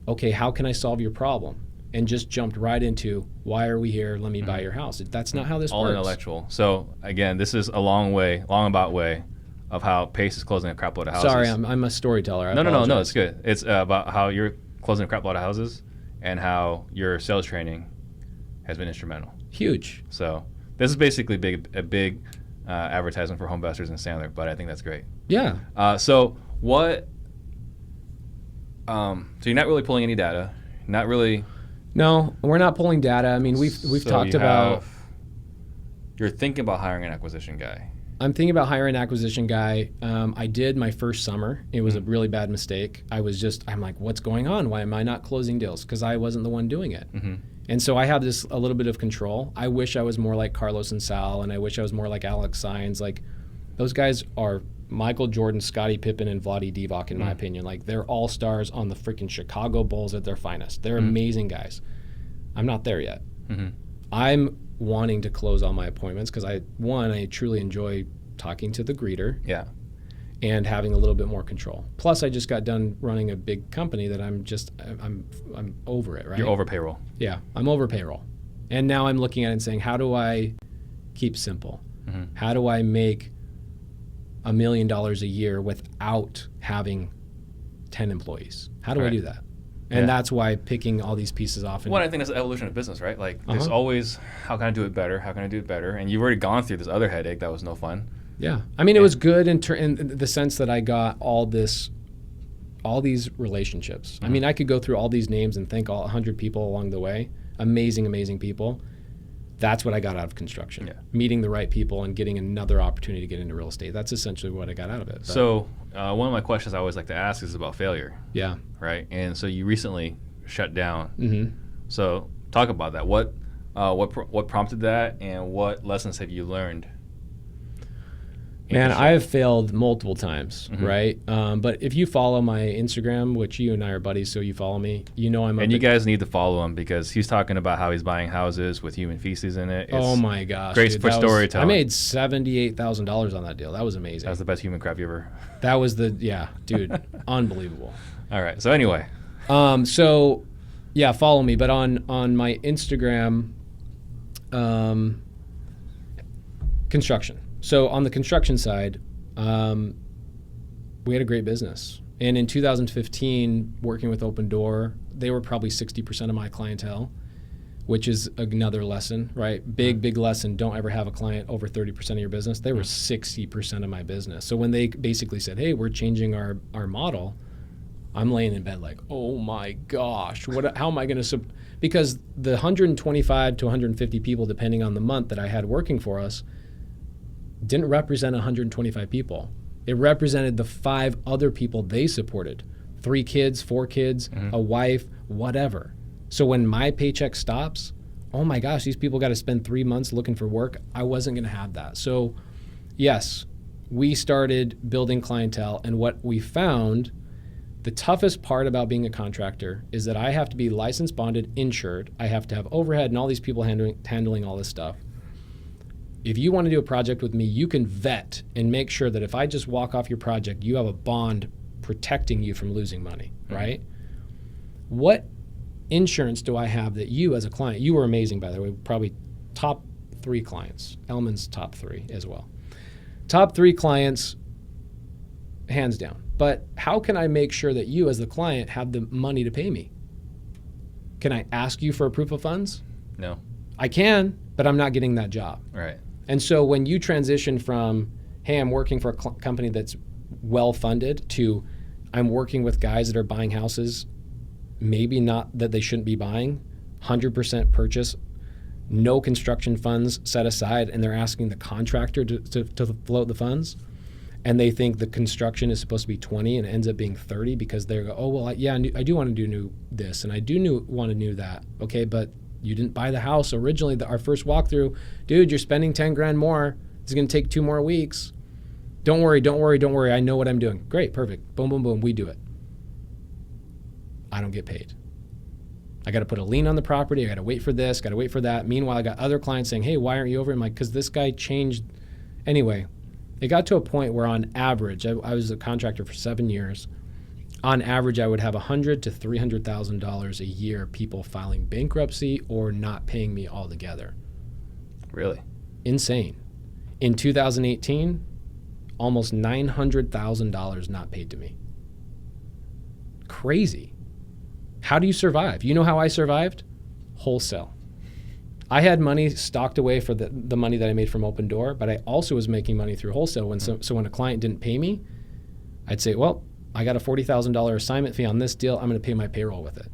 okay, how can I solve your problem? And just jumped right into, why are we here? Let me buy your house. That's not how this All works. Intellectual. So again, this is a long about way of how Pace is closing a crap load of houses. Sorry, I'm a storyteller. No, it's good. It's about how you're closing a crap load of houses and how your sales training has been instrumental. Huge. So this is basically a big advertisement for home investors in Sandler, but I think that's great. Yeah. So what? So you're not really pulling any data. Not really. No, we're not pulling data. I mean, we've talked about. You're thinking about hiring an acquisition guy. I'm thinking about hiring an acquisition guy. I did my first summer. It was a really bad mistake. I'm like, what's going on? Why am I not closing deals? Because I wasn't the one doing it. And so I had a little bit of control. I wish I was more like Carlos and Sal, and I wish I was more like Alex Saenz. Like, those guys are Michael Jordan, Scottie Pippen, and Vlade Divac, in my opinion. Like, they're all stars on the freaking Chicago Bulls at their finest. They're amazing guys. I'm not there yet. I'm wanting to close all my appointments because I truly enjoy talking to the greeter. Yeah. And having a little bit more control. Plus, I just got done running a big company that I'm over it, right? You're over payroll. Yeah, I'm over payroll. And now I'm looking at it and saying, how do I keep simple? How do I make $1 million a year without having 10 employees? How do I do that? And that's why picking all these pieces off. Well, I think that's the evolution of business, right? Like, there's always, how can I do it better? How can I do it better? And you've already gone through this other headache that was no fun. Yeah. I mean, it was good in the sense that I got all these relationships. I mean, I could go through all these names and thank all 100 people along the way. Amazing, amazing people. That's what I got out of construction. Yeah. Meeting the right people and getting another opportunity to get into real estate. That's essentially what I got out of it. But, so one of my questions I always like to ask is about failure. Yeah. Right? And so you recently shut down. So talk about that. What prompted that, and what lessons have you learned? Man, I have failed multiple times, right? But if you follow my Instagram, which you and I are buddies, so you follow me, you know I'm. And you guys need to follow him because he's talking about how he's buying houses with human feces in it. Oh my gosh! Great dude, for storytelling. I made $78,000 on that deal. That was amazing. That was the best human crap you ever. That was dude, unbelievable. All right. So anyway. So yeah, follow me. But on my Instagram, construction. So on the construction side, we had a great business. And in 2015, working with Open Door, they were probably 60% of my clientele, which is another lesson, right? Big lesson. Don't ever have a client over 30% of your business. They were 60% of my business. So when they basically said, hey, we're changing our model, I'm laying in bed like, oh my gosh, how am I going to, because the 125 to 150 people, depending on the month that I had working for us, didn't represent 125 people. It represented the 5 other people they supported, 3 kids, 4 kids, a wife, whatever. So when my paycheck stops, oh my gosh, these people got to spend 3 months looking for work. I wasn't going to have that. So yes, we started building clientele, and what we found, the toughest part about being a contractor is that I have to be licensed, bonded, insured. I have to have overhead and all these people handling all this stuff. If you want to do a project with me, you can vet and make sure that if I just walk off your project, you have a bond protecting you from losing money, right? What insurance do I have that you as a client, you were amazing, by the way, probably top 3 clients, Elman's top 3 as well. Top 3 clients, hands down. But how can I make sure that you as the client have the money to pay me? Can I ask you for a proof of funds? No. I can, but I'm not getting that job. Right. And so when you transition from, hey, I'm working for a company that's well-funded to I'm working with guys that are buying houses, maybe not that they shouldn't be buying, 100% purchase, no construction funds set aside, and they're asking the contractor to float the funds, and they think the construction is supposed to be 20 and it ends up being 30 because they're, oh, well, I do want to do this, and I want to do that. Okay, but you didn't buy the house originally. Our first walkthrough, dude, you're spending 10 grand more. It's going to take 2 more weeks. Don't worry. I know what I'm doing. Great, perfect. Boom, boom, boom. We do it. I don't get paid. I got to put a lien on the property. I got to wait for this, got to wait for that. Meanwhile, I got other clients saying, hey, why aren't you over? I'm like, because this guy changed. Anyway, it got to a point where on average, I was a contractor for 7 years. On average, I would have $100,000 to $300,000 a year people filing bankruptcy or not paying me altogether. Really? Insane. In 2018, almost $900,000 not paid to me. Crazy. How do you survive? You know how I survived? Wholesale. I had money stocked away for the money that I made from Open Door, but I also was making money through wholesale. So when a client didn't pay me, I'd say, well, I got a $40,000 assignment fee on this deal. I'm going to pay my payroll with it.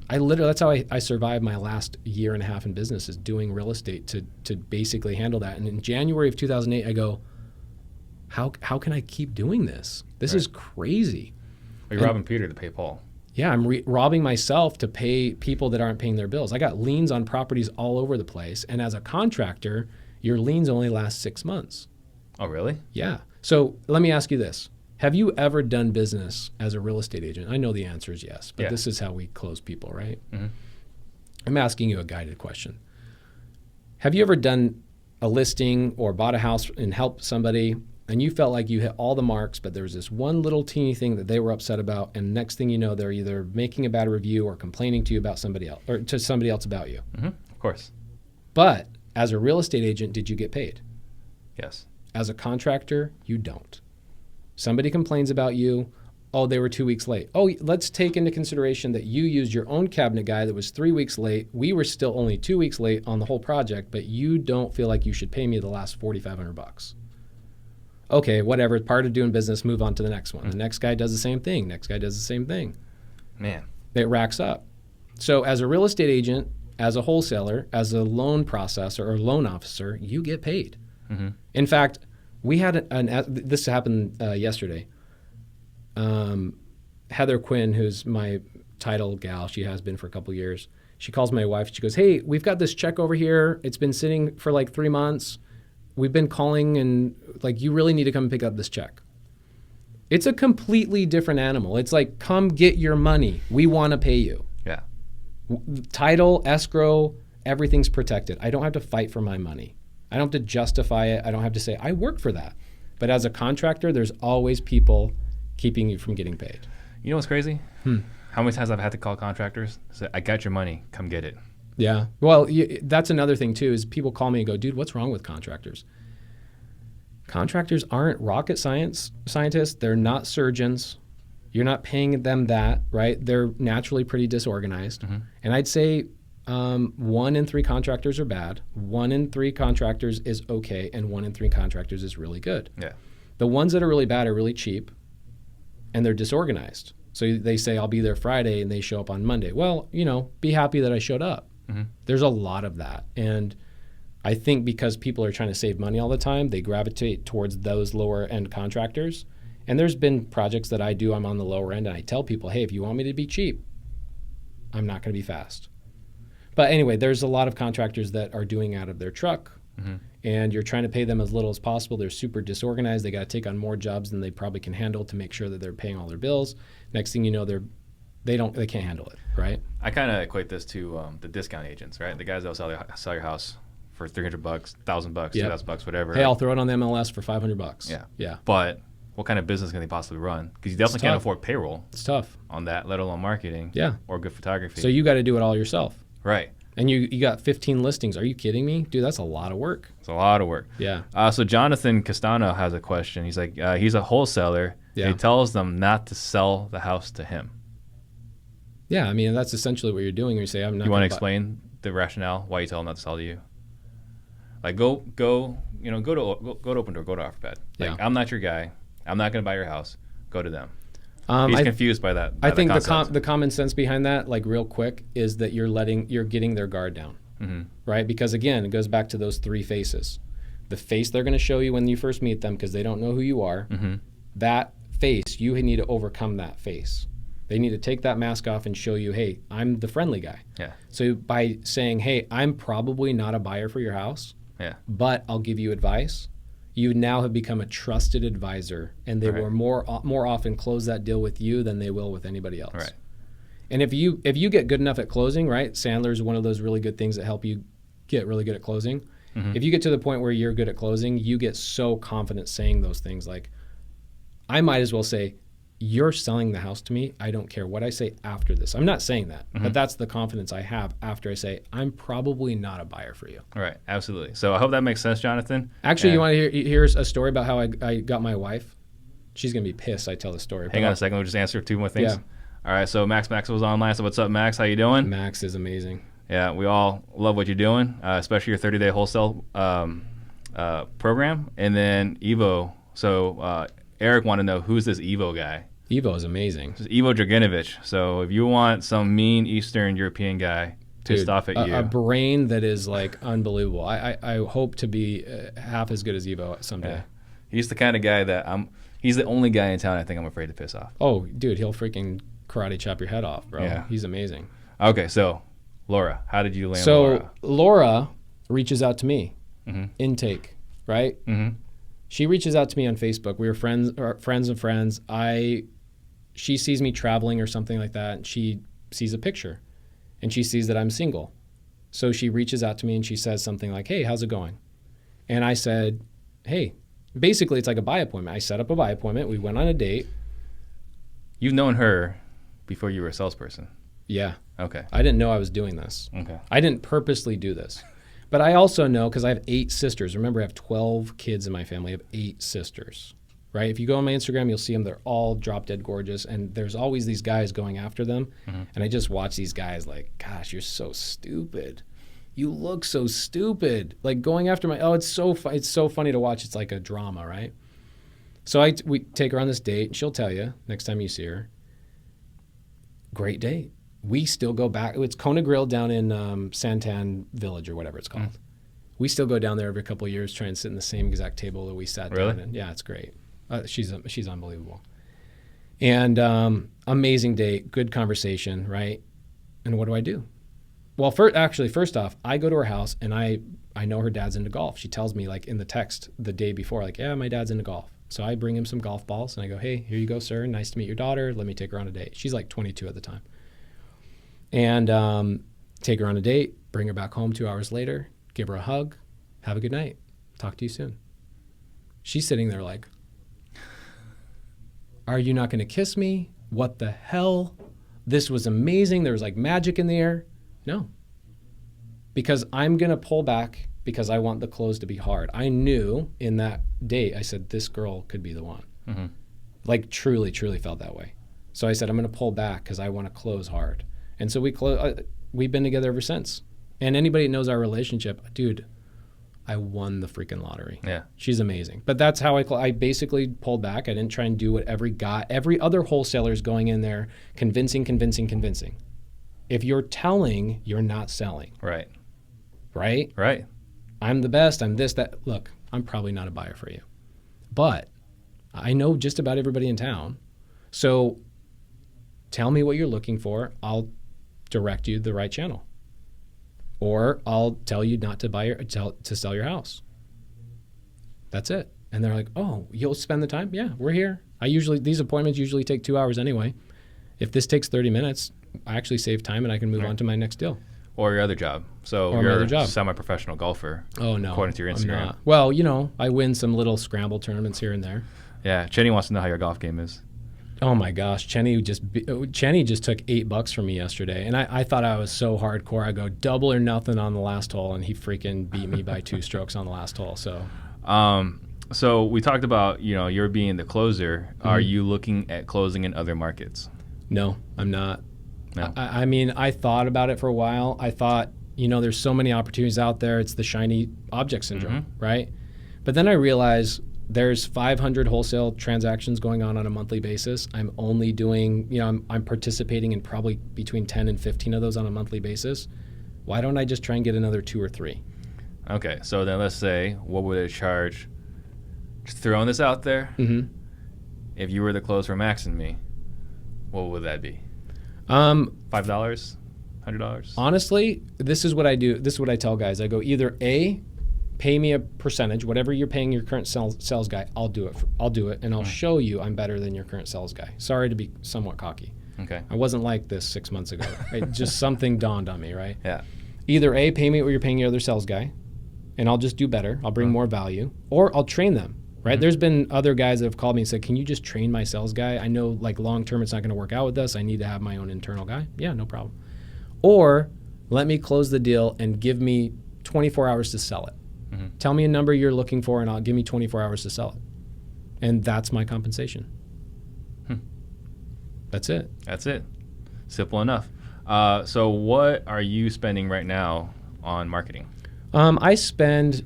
That's how I survived my last year and a half in business, is doing real estate to basically handle that. And in January of 2008, I go, how can I keep doing this? This is crazy. You're robbing Peter to pay Paul. Yeah, I'm robbing myself to pay people that aren't paying their bills. I got liens on properties all over the place. And as a contractor, your liens only last 6 months. Oh, really? Yeah. So let me ask you this. Have you ever done business as a real estate agent? I know the answer is yes, but this is how we close people, right? I'm asking you a guided question. Have you ever done a listing or bought a house and helped somebody and you felt like you hit all the marks, but there was this one little teeny thing that they were upset about, and next thing you know, they're either making a bad review or complaining to you about somebody else, or to somebody else about you? Of course. But as a real estate agent, did you get paid? Yes. As a contractor, you don't. Somebody complains about you. Oh, they were 2 weeks late. Oh, let's take into consideration that you used your own cabinet guy that was 3 weeks late. We were still only 2 weeks late on the whole project, but you don't feel like you should pay me the last $4,500. Okay, whatever. Part of doing business, move on to the next one. The next guy does the same thing. Next guy does the same thing. Man. It racks up. So as a real estate agent, as a wholesaler, as a loan processor or loan officer, you get paid. In fact, we had this happened yesterday. Heather Quinn, who's my title gal, she has been for a couple years. She calls my wife. She goes, hey, we've got this check over here. It's been sitting for like 3 months. we've been calling and like, you really need to come and pick up this check. It's a completely different animal. It's like, come get your money. We want to pay you. Yeah. Title, escrow, everything's protected. I don't have to fight for my money. I don't have to justify it. I don't have to say, I work for that. But as a contractor, there's always people keeping you from getting paid. You know what's crazy? How many times I've had to call contractors, say, I got your money, come get it. Yeah. Well, that's another thing too, is people call me and go, dude, what's wrong with contractors? Contractors aren't rocket scientists. They're not surgeons. You're not paying them that, right? They're naturally pretty disorganized. And I'd say 1 in 3 contractors are bad. 1 in 3 contractors is okay. And 1 in 3 contractors is really good. Yeah. The ones that are really bad are really cheap and they're disorganized. So they say, I'll be there Friday, and they show up on Monday. Well, be happy that I showed up. There's a lot of that. And I think because people are trying to save money all the time, they gravitate towards those lower end contractors. And there's been projects that I do, I'm on the lower end, and I tell people, hey, if you want me to be cheap, I'm not going to be fast. But anyway, there's a lot of contractors that are doing out of their truck, and you're trying to pay them as little as possible. They're super disorganized. They got to take on more jobs than they probably can handle to make sure that they're paying all their bills. Next thing you know, they can't handle it, right? I kind of equate this to the discount agents, right? The guys that'll sell your house for $300, $1,000, $2,000, whatever. Hey, I'll throw it on the MLS for $500. Yeah. But what kind of business can they possibly run? Because you definitely can't afford payroll. It's tough on that, let alone marketing. Or good photography. So you got to do it all yourself. Right. And you got 15 listings. Are you kidding me? Dude, that's a lot of work. It's a lot of work. Yeah. So Jonathan Castano has a question. He's like, he's a wholesaler. Yeah. He tells them not to sell the house to him. Yeah, I mean, that's essentially what you're doing. You say, I'm not. You want to explain the rationale why you tell them not to sell to you? Like, go to Open Door, go to OfferPad. Like, I'm not your guy. I'm not going to buy your house. Go to them. He's confused by that. I think the common sense behind that, like real quick, is that you're getting their guard down, right? Because again, it goes back to those 3 faces. The face they're going to show you when you first meet them because they don't know who you are. That face, you need to overcome that face. They need to take that mask off and show you, hey, I'm the friendly guy. Yeah. So by saying, hey, I'm probably not a buyer for your house, but I'll give you advice, you now have become a trusted advisor, and they will more often close that deal with you than they will with anybody else. Right. And if you get good enough at closing, right? Sandler is one of those really good things that help you get really good at closing. If you get to the point where you're good at closing, you get so confident saying those things like, I might as well say, you're selling the house to me. I don't care what I say after this. I'm not saying that, but that's the confidence I have after I say, I'm probably not a buyer for you. Right, absolutely. So I hope that makes sense, Jonathan. Actually, you want to hear a story about how I got my wife? She's going to be pissed I tell the story. Hang on a second. We'll just answer 2 more things. Yeah. All right, so Max was online. So what's up, Max? How you doing? Max is amazing. Yeah, we all love what you're doing, especially your 30-day wholesale program. And then Evo. So Eric wanted to know, who's this Evo guy? Evo is amazing. This is Ivo Draginovich. So if you want some mean Eastern European guy pissed off at you. A brain that is like unbelievable. I hope to be half as good as Evo someday. Yeah. He's the kind of guy that he's the only guy in town I think I'm afraid to piss off. Oh, dude, he'll freaking karate chop your head off, bro. Yeah. He's amazing. Okay, so Laura, how did you land Laura? So Laura reaches out to me. Intake, right? She reaches out to me on Facebook. We were friends of friends. She sees me traveling or something like that, and she sees a picture, and she sees that I'm single. So she reaches out to me, and she says something like, hey, how's it going? And I said, hey, basically it's like a buy appointment. I set up a buy appointment. We went on a date. You've known her before you were a salesperson? Yeah. Okay. I didn't know I was doing this. Okay. I didn't purposely do this. But I also know, because I have 8 sisters. Remember, I have 12 kids in my family. I have 8 sisters. Right? If you go on my Instagram, you'll see them. They're all drop dead gorgeous. And there's always these guys going after them. And I just watch these guys like, gosh, you're so stupid. You look so stupid. Like going after it's so funny to watch. It's like a drama, right? So we take her on this date, and she'll tell you next time you see her. Great date. We still go back. It's Kona Grill down in Santan Village or whatever it's called. We still go down there every couple of years, try and sit in the same exact table that we sat down in. Yeah, it's great. She's unbelievable. And amazing date, good conversation, right? And what do? Well, first off, I go to her house and I know her dad's into golf. She tells me like in the text the day before, like, yeah, my dad's into golf. So I bring him some golf balls and I go, hey, here you go, sir. Nice to meet your daughter. Let me take her on a date. She's like 22 at the time. And take her on a date, bring her back home 2 hours later, give her a hug, have a good night. Talk to you soon. She's sitting there like, are you not going to kiss me? What the hell? This was amazing. There was like magic in the air. No. Because I'm going to pull back because I want the close to be hard. I knew in that date, I said, this girl could be the one. Mm-hmm. Like truly, truly felt that way. So I said, I'm going to pull back because I want to close hard. And so we've been together ever since. And anybody that knows our relationship, dude, I won the freaking lottery. Yeah. She's amazing. But that's how I basically pulled back. I didn't try and do what every other wholesaler is going in there, convincing. If you're telling, you're not selling. Right. Right? Right. I'm the best. I'm this, that. Look, I'm probably not a buyer for you. But I know just about everybody in town. So tell me what you're looking for. I'll direct you the right channel. Or I'll tell you not to buy to sell your house. That's it. And they're like, oh, you'll spend the time? Yeah, we're here. These appointments usually take 2 hours anyway. If this takes 30 minutes, I actually save time and I can move on to my next deal. Or your other job. So you're a semi-professional golfer. Oh, no. According to your Instagram. I'm not. Well, I win some little scramble tournaments here and there. Yeah, Chenny wants to know how your golf game is. Oh my gosh, Chenny just took $8 from me yesterday, and I thought I was so hardcore. I go double or nothing on the last hole, and he freaking beat me by 2 strokes on the last hole. So we talked about you're being the closer. Mm-hmm. Are you looking at closing in other markets? No, I'm not. No. I mean, I thought about it for a while. I thought there's so many opportunities out there. It's the shiny object syndrome, mm-hmm. right? But then I realized there's 500 wholesale transactions going on a monthly basis. I'm only doing, I'm participating in probably between 10 and 15 of those on a monthly basis. Why don't I just try and get another 2 or 3? Okay, so then let's say, what would it charge? Just throwing this out there. Mm-hmm. If you were to close for Max and me, what would that be? $5? $100? Honestly, this is what I do. This is what I tell guys. I go either A, pay me a percentage, whatever you're paying your current sales guy, I'll do it, and I'll show you I'm better than your current sales guy. Sorry to be somewhat cocky. Okay. I wasn't like this 6 months ago. Just something dawned on me, right? Yeah. Either A, pay me what you're paying your other sales guy, and I'll just do better. I'll bring more value, or I'll train them, right? Mm-hmm. There's been other guys that have called me and said, can you just train my sales guy? I know like long term it's not going to work out with us. I need to have my own internal guy. Yeah, no problem. Or let me close the deal and give me 24 hours to sell it. Mm-hmm. Tell me a number you're looking for, and I'll give me 24 hours to sell it. And that's my compensation. That's it. That's it. Simple enough. So what are you spending right now on marketing? I spend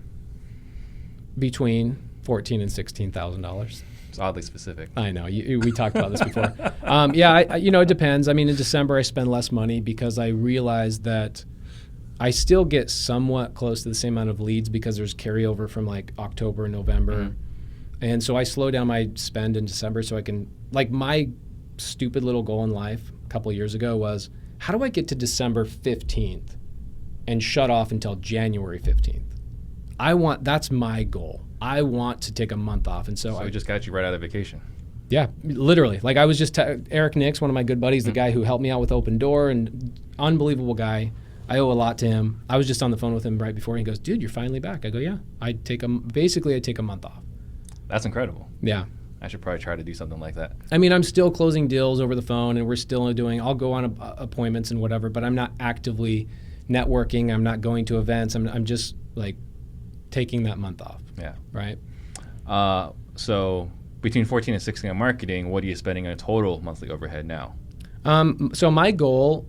between $14,000 and $16,000. It's oddly specific. I know. We talked about this before. It depends. I mean, in December, I spend less money because I realized that I still get somewhat close to the same amount of leads because there's carryover from like October and November. Mm-hmm. And so I slow down my spend in December so I can, like my stupid little goal in life a couple of years ago was, how do I get to December 15th and shut off until January 15th? That's my goal. I want to take a month off. And so I just got you right out of vacation. Yeah, literally. Like I was just, Eric Nix, one of my good buddies, the guy who helped me out with Open Door, and unbelievable guy. I owe a lot to him. I was just on the phone with him right before. He goes, dude, you're finally back. I go, yeah. I take a month off. That's incredible. Yeah. I should probably try to do something like that. I mean, I'm still closing deals over the phone, and we're still I'll go on appointments and whatever, but I'm not actively networking. I'm not going to events. I'm just like taking that month off. Yeah. Right? So between 14 and 16 on marketing, what are you spending on a total monthly overhead now? So my goal,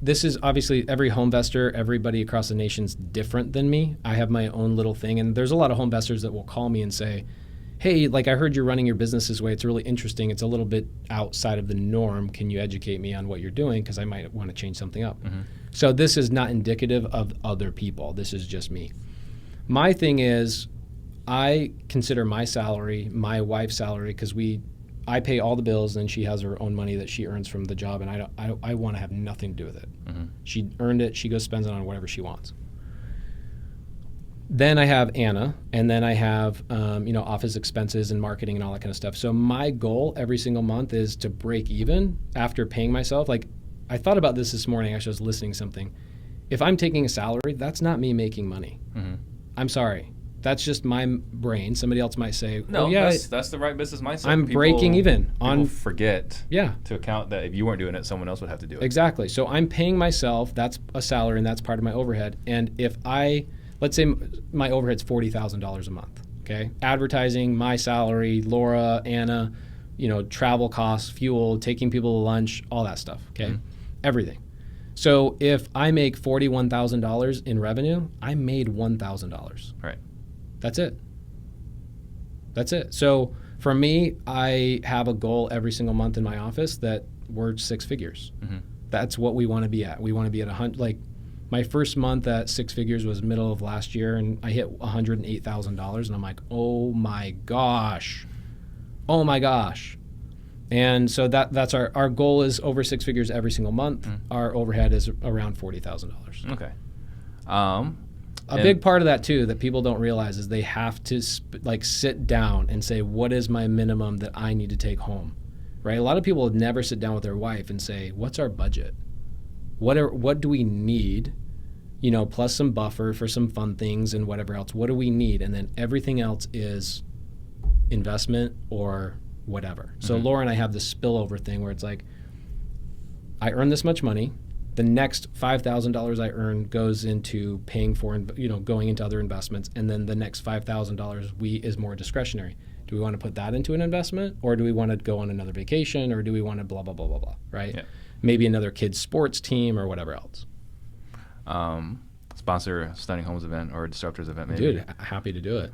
this is obviously every home investor, everybody across the nation's different than me. I have my own little thing, and there's a lot of home investors that will call me and say, hey, like I heard you're running your business this way. It's really interesting. It's a little bit outside of the norm. Can you educate me on what you're doing? Because I might want to change something up. Mm-hmm. So this is not indicative of other people. This is just me. My thing is I consider my salary, my wife's salary, because I pay all the bills, and she has her own money that she earns from the job, and I want to have nothing to do with it. She earned it. She goes spends it on whatever she wants. Then I have Anna, and then I have office expenses and marketing and all that kind of stuff. So my goal every single month is to break even after paying myself. Like, I thought about this morning. Actually, I was listening to something. If I'm taking a salary, that's not me making money. I'm sorry. That's just my brain. Somebody else might say, no, oh, yeah, that's the right business mindset. I'm breaking even. People forget to account that if you weren't doing it, someone else would have to do it. Exactly. So I'm paying myself. That's a salary, and that's part of my overhead. And if let's say my overhead's $40,000 a month, okay? Advertising, my salary, Laura, Anna, travel costs, fuel, taking people to lunch, all that stuff, okay? Everything. So if I make $41,000 in revenue, I made $1,000. Right. That's it. So for me, I have a goal every single month in my office that we're 6 figures. That's what we want to be at. We want to be at 100. Like, my first month at 6 figures was middle of last year, and I hit $108,000, and I'm like, oh my gosh. And so that's our goal is over 6 figures every single month. Our overhead is around $40,000. Okay. A big part of that too that people don't realize is they have to sit down and say, what is my minimum that I need to take home, right? A lot of people would never sit down with their wife and say, what's our budget? What do we need, plus some buffer for some fun things and whatever else. What do we need? And then everything else is investment or whatever. So Laura and I have this spillover thing where it's like, I earn this much money. The next $5,000 I earn goes into paying for, going into other investments. And then the next $5,000 is more discretionary. Do we want to put that into an investment, or do we want to go on another vacation, or do we want to blah, blah, blah, blah, blah, right? Yeah. Maybe another kid's sports team or whatever else. Sponsor a Stunning Homes event or a Disruptors event, maybe. Dude, happy to do it.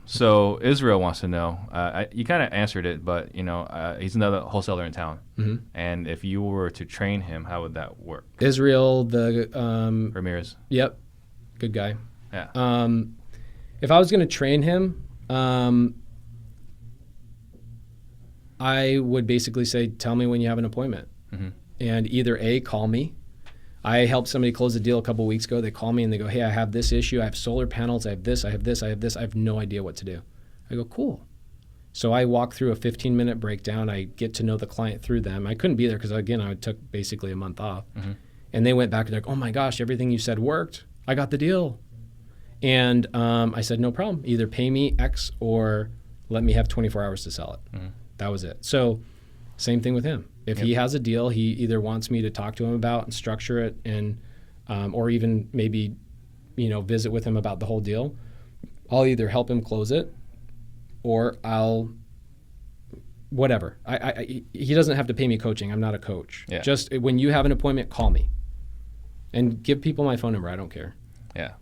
So Israel wants to know, you kind of answered it, but he's another wholesaler in town. And if you were to train him, how would that work? Israel, Ramirez. Yep. Good guy. Yeah. If I was going to train him, I would basically say, tell me when you have an appointment. And either call me. I helped somebody close a deal a couple of weeks ago. They call me and they go, hey, I have this issue. I have solar panels. I have this. I have no idea what to do. I go, cool. So I walk through a 15-minute breakdown. I get to know the client through them. I couldn't be there because, again, I took basically a month off. And they went back and they're like, oh, my gosh, everything you said worked. I got the deal. And I said, no problem. Either pay me X or let me have 24 hours to sell it. That was it. So same thing with him. If he has a deal, he either wants me to talk to him about and structure it, and or even maybe visit with him about the whole deal. I'll either help him close it, or I'll whatever. He doesn't have to pay me coaching. I'm not a coach. Yeah. Just when you have an appointment, call me, and give people my phone number. I don't care. Yeah.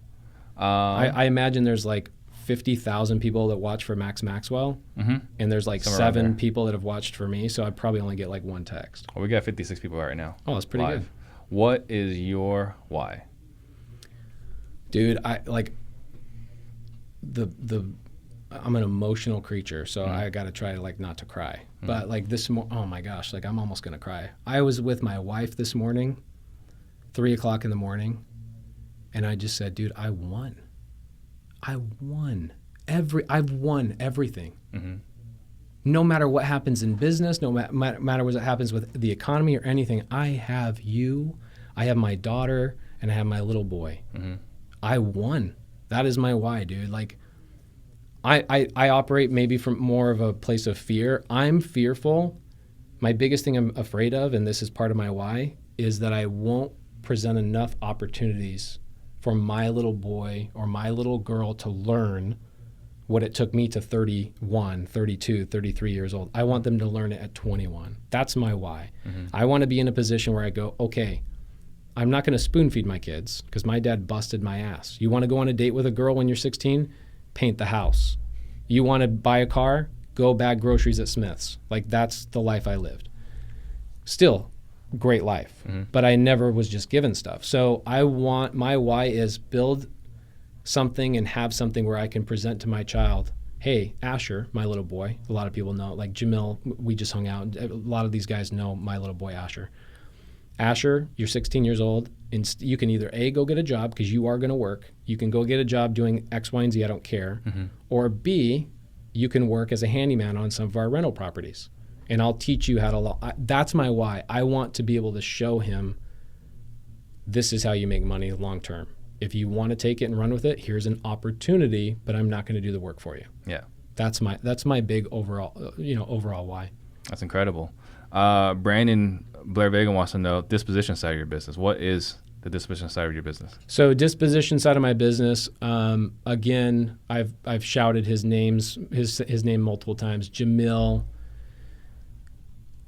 I imagine there's like 50,000 people that watch for Max Maxwell, and there's like Somewhere 7 people that have watched for me, so I probably only get like 1 text. Well, we got 56 people right now. Oh, that's pretty good. What is your why? Dude, I like I'm an emotional creature, so I got to try to not to cry. But like oh my gosh, like I'm almost going to cry. I was with my wife this morning, 3:00 in the morning, and I just said, dude, I won. I've won everything. No matter what happens in business, no matter what happens with the economy or anything, I have you, I have my daughter, and I have my little boy. I won. That is my why, dude. Like, I operate maybe from more of a place of fear. I'm fearful. My biggest thing I'm afraid of, and this is part of my why, is that I won't present enough opportunities for my little boy or my little girl to learn what it took me to 31, 32, 33 years old. I want them to learn it at 21. That's my why. I want to be in a position where I go, okay, I'm not going to spoon feed my kids because my dad busted my ass. You want to go on a date with a girl when you're 16? Paint the house. You want to buy a car? Go bag groceries at Smith's. Like, that's the life I lived. Still, great life, but I never was just given stuff. So my why is build something and have something where I can present to my child, hey, Asher, my little boy, a lot of people know, like Jamil, we just hung out. A lot of these guys know my little boy, Asher. Asher, you're 16 years old, and you can either A, go get a job because you are going to work. You can go get a job doing X, Y, and Z, I don't care. Or B, you can work as a handyman on some of our rental properties. And I'll teach you how to, that's my why. I want to be able to show him this is how you make money long term. If you want to take it and run with it, here's an opportunity, but I'm not going to do the work for you. Yeah. That's my big overall why. That's incredible. Brandon Blair Vega wants to know disposition side of your business. What is the disposition side of your business? So disposition side of my business, again, I've shouted his name multiple times. Jamil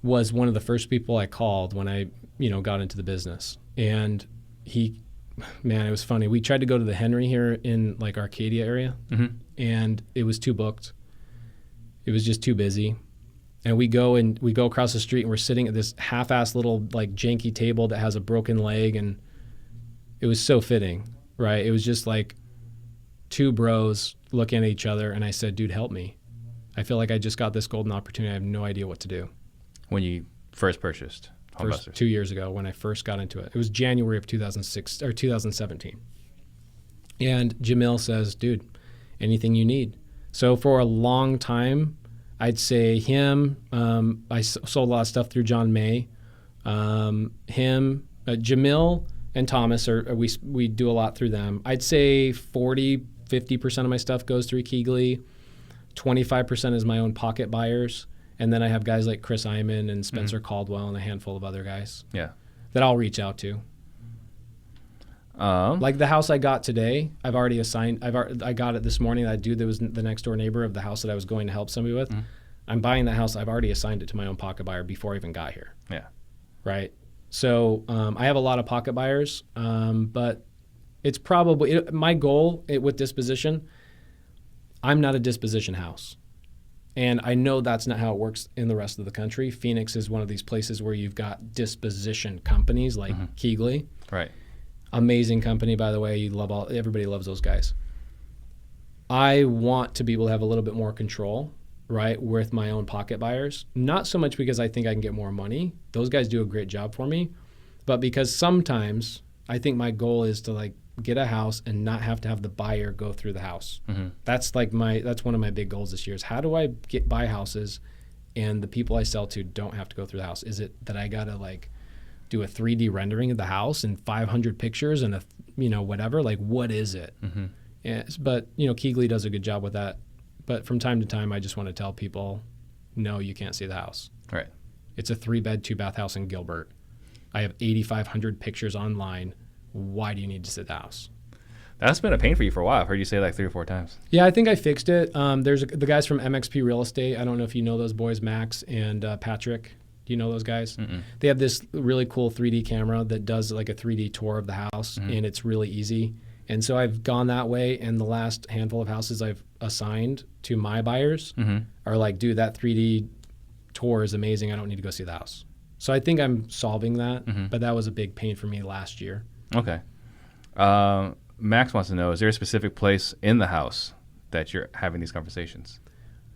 was one of the first people I called when I, got into the business. And it was funny. We tried to go to the Henry here in like Arcadia area, and it was too booked. It was just too busy. And we go across the street, and we're sitting at this half-assed little like janky table that has a broken leg, and it was so fitting, right? It was just like two bros looking at each other, and I said, dude, help me. I feel like I just got this golden opportunity. I have no idea what to do. When you first purchased HomeBusters? 2 years ago when I first got into it. It was January of 2006 or 2017. And Jamil says, dude, anything you need. So for a long time, I'd say him, I sold a lot of stuff through John May. Jamil and Thomas, we do a lot through them. I'd say 50% of my stuff goes through Keegley. 25% is my own pocket buyers. And then I have guys like Chris Iman and Spencer Caldwell and a handful of other guys that I'll reach out to. Like the house I got today, I've already assigned. I got it this morning. That dude that was the next door neighbor of the house that I was going to help somebody with. I'm buying that house. I've already assigned it to my own pocket buyer before I even got here. Yeah. Right. So I have a lot of pocket buyers, but it's probably my goal with disposition. I'm not a disposition house. And I know that's not how it works in the rest of the country. Phoenix is one of these places where you've got disposition companies like Keegley. Right. Amazing company, by the way. Everybody loves those guys. I want to be able to have a little bit more control, right, with my own pocket buyers. Not so much because I think I can get more money. Those guys do a great job for me. But because sometimes I think my goal is to get a house and not have to have the buyer go through the house. That's one of my big goals this year is how do I buy houses and the people I sell to don't have to go through the house? Is it that I gotta do a 3D rendering of the house and 500 pictures and whatever? What is it? But Keegley does a good job with that. But from time to time, I just want to tell people, no, you can't see the house. Right. It's a 3-bed, 2-bath house in Gilbert. I have 8,500 pictures online. Why do you need to see the house? That's been a pain for you for a while. I've heard you say it 3 or 4 times. Yeah, I think I fixed it. There's the guys from MXP Real Estate. I don't know if you know those boys, Max and Patrick. Do you know those guys? They have this really cool 3D camera that does a 3D tour of the house, and it's really easy. And so I've gone that way, and the last handful of houses I've assigned to my buyers are dude, that 3D tour is amazing. I don't need to go see the house. So I think I'm solving that, but that was a big pain for me last year. Okay. Max wants to know, is there a specific place in the house that you're having these conversations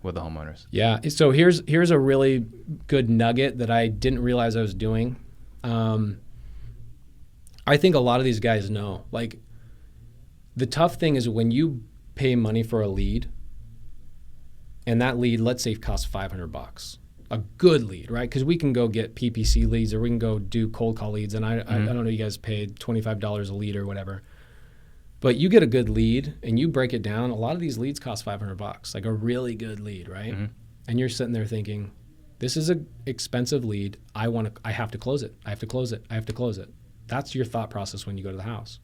with the homeowners? Yeah. So here's a really good nugget that I didn't realize I was doing. I think a lot of these guys know. The tough thing is when you pay money for a lead, and that lead, let's say, costs $500. A good lead, right? Because we can go get PPC leads or we can go do cold call leads. And I don't know, you guys paid $25 a lead or whatever. But you get a good lead and you break it down. A lot of these leads cost $500, a really good lead, right? And you're sitting there thinking, this is an expensive lead. I have to close it. I have to close it. I have to close it. That's your thought process when you go to the house.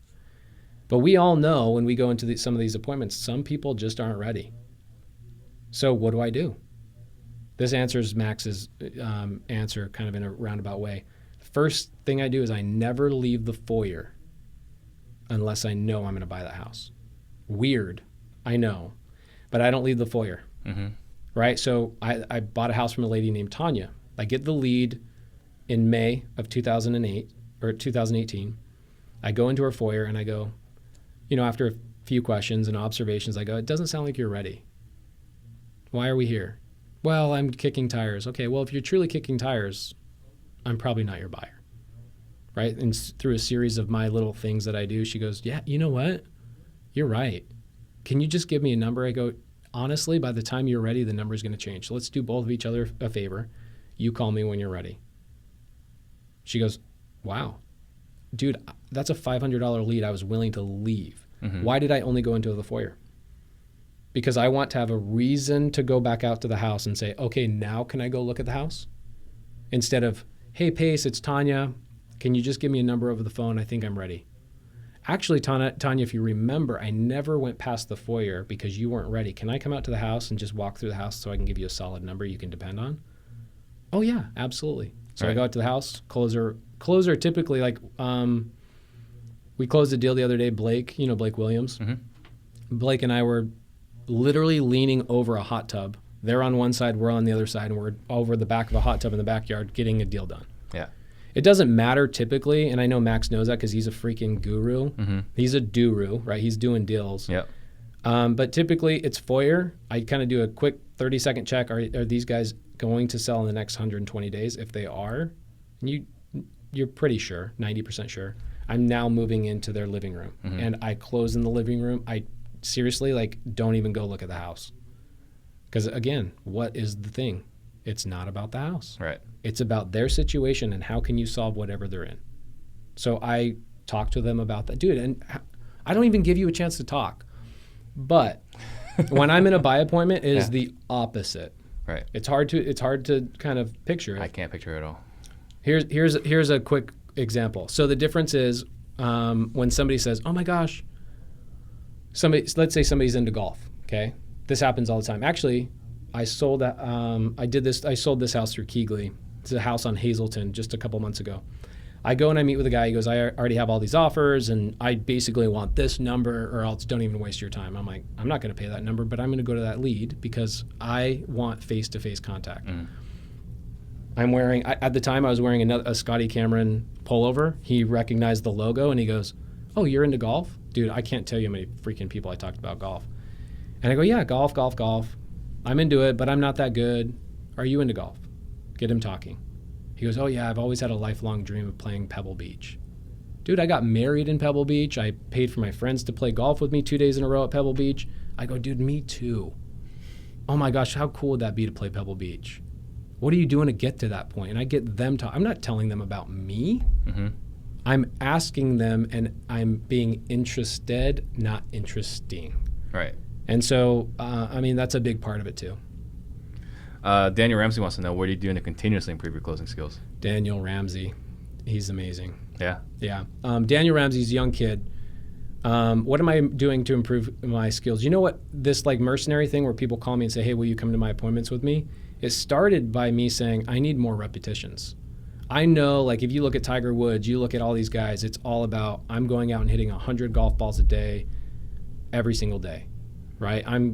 But we all know when we go into some of these appointments, some people just aren't ready. So what do I do? This answers Max's answer kind of in a roundabout way. First thing I do is I never leave the foyer unless I know I'm going to buy that house. Weird, I know, but I don't leave the foyer, right? So I bought a house from a lady named Tanya. I get the lead in May of 2008 or 2018. I go into her foyer and I go, after a few questions and observations, I go, it doesn't sound like you're ready. Why are we here? Well, I'm kicking tires. Okay, well, if you're truly kicking tires, I'm probably not your buyer, right? And through a series of my little things that I do, she goes, yeah, you know what? You're right. Can you just give me a number? I go, honestly, by the time you're ready, the number is going to change. So let's do both of each other a favor. You call me when you're ready. She goes, wow, dude, that's a $500 lead I was willing to leave. Mm-hmm. Why did I only go into the foyer? Because I want to have a reason to go back out to the house and say, okay, now can I go look at the house? Instead of, hey, Pace, it's Tanya. Can you just give me a number over the phone? I think I'm ready. Actually, Tanya, if you remember, I never went past the foyer because you weren't ready. Can I come out to the house and just walk through the house so I can give you a solid number you can depend on? Oh, yeah, absolutely. So I go out to the house, closer typically like, we closed a deal the other day, Blake Williams. Mm-hmm. Blake and I were literally leaning over a hot tub. They're on one side, we're on the other side, and we're over the back of a hot tub in the backyard getting a deal done. Yeah. It doesn't matter typically, and I know Max knows that because he's a freaking guru. Mm-hmm. He's a guru, right? He's doing deals. Yep. But typically it's foyer. I kind of do a quick 30-second check. Are these guys going to sell in the next 120 days? If they are, you're pretty sure, 90% sure. I'm now moving into their living room. Mm-hmm. And I close in the living room. I seriously, don't even go look at the house. Because again, what is the thing? It's not about the house. Right. It's about their situation and how can you solve whatever they're in. So I talk to them about that. Dude, and I don't even give you a chance to talk. But when I'm in a buy appointment, it is the opposite. Right. It's hard to kind of picture it. I can't picture it at all. Here's a quick example. So the difference is when somebody says, "Oh my gosh," let's say somebody's into golf. Okay, this happens all the time. Actually, I sold this house through Keegley. It's a house on Hazleton just a couple months ago. I go and I meet with a guy. He goes, I already have all these offers, and I basically want this number, or else don't even waste your time. I'm like, I'm not going to pay that number, but I'm going to go to that lead because I want face-to-face contact. Mm. I'm wearing, at the time I was wearing a Scotty Cameron pullover. He recognized the logo and he goes, "Oh, you're into golf?" Dude, I can't tell you how many freaking people I talked about golf. And I go, "Yeah, golf. I'm into it, but I'm not that good. Are you into golf?" Get him talking. He goes, "Oh yeah, I've always had a lifelong dream of playing Pebble Beach." Dude, I got married in Pebble Beach. I paid for my friends to play golf with me 2 days in a row at Pebble Beach. I go, "Dude, me too. Oh my gosh, how cool would that be to play Pebble Beach? What are you doing to get to that point?" And I get them I'm not telling them about me. Mm-hmm. I'm asking them and I'm being interested, not interesting. Right. And so, that's a big part of it too. Daniel Ramsey wants to know, what are you doing to continuously improve your closing skills? Daniel Ramsey, he's amazing. Yeah? Yeah. Daniel Ramsey's a young kid. What am I doing to improve my skills? You know what, this mercenary thing where people call me and say, "Hey, will you come to my appointments with me?" It started by me saying, I need more repetitions. I know, if you look at Tiger Woods, you look at all these guys, it's all about, I'm going out and hitting 100 golf balls a day, every single day, right? I'm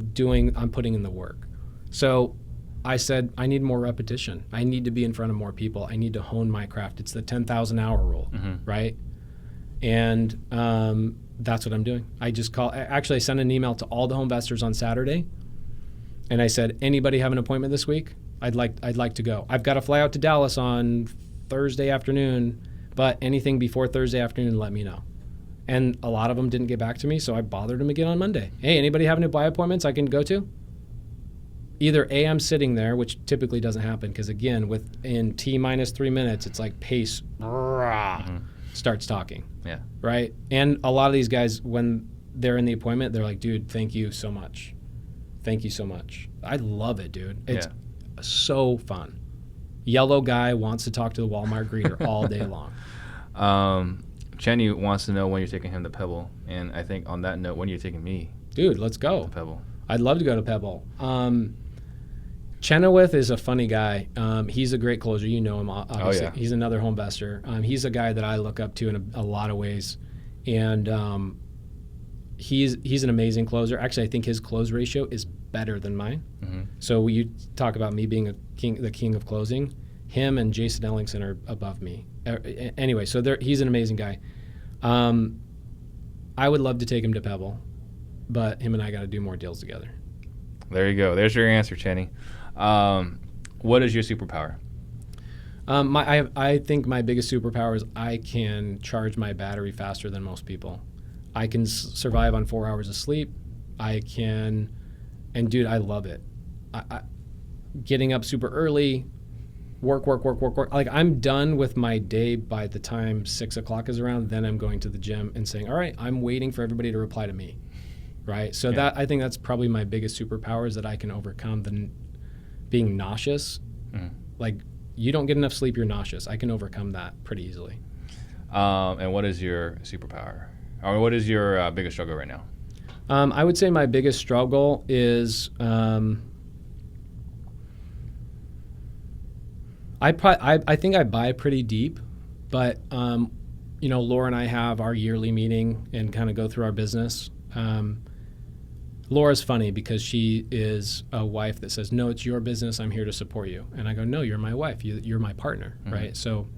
putting in the work. So I said, I need more repetition. I need to be in front of more people. I need to hone my craft. It's the 10,000 hour rule, mm-hmm. right? And that's what I'm doing. I sent an email to all the home investors on Saturday. And I said, anybody have an appointment this week? I'd like to go. I've got to fly out to Dallas on Thursday afternoon, but anything before Thursday afternoon, let me know. And a lot of them didn't get back to me, so I bothered them again on Monday. Hey, anybody have any buy appointments I can go to? Either A, I'm sitting there, which typically doesn't happen, because again, in T-minus 3 minutes, it's like Pace mm-hmm. starts talking. Yeah. Right? And a lot of these guys, when they're in the appointment, they're like, "Dude, thank you so much. Thank you so much." I love it, dude. It's so fun. Yellow guy wants to talk to the Walmart greeter all day long. Chenny wants to know when you're taking him to Pebble. And I think on that note, when are you taking me? Dude, let's go. To Pebble. I'd love to go to Pebble. Chenoweth is a funny guy. He's a great closer. You know him, obviously. Oh, yeah. He's another home investor. He's a guy that I look up to in a lot of ways. And he's an amazing closer. Actually, I think his close ratio is better than mine. Mm-hmm. So you talk about me being the king of closing. Him and Jason Ellingson are above me. Anyway, so he's an amazing guy. I would love to take him to Pebble, but him and I got to do more deals together. There you go. There's your answer, Chenny. What is your superpower? I think my biggest superpower is I can charge my battery faster than most people. I can survive on 4 hours of sleep. I can, and dude, I love it. Getting up super early, work. Like, I'm done with my day by the time 6 o'clock is around. Then I'm going to the gym and saying, all right, I'm waiting for everybody to reply to me. Right. So that, I think that's probably my biggest superpower, is that I can overcome being nauseous. Like, you don't get enough sleep, you're nauseous. I can overcome that pretty easily. And what is your superpower? Or what is your biggest struggle right now? I would say my biggest struggle is I think I buy pretty deep, but Laura and I have our yearly meeting and kind of go through our business. Laura's funny because she is a wife that says, no, it's your business. I'm here to support you. And I go, no, you're my wife. You're my partner, right? So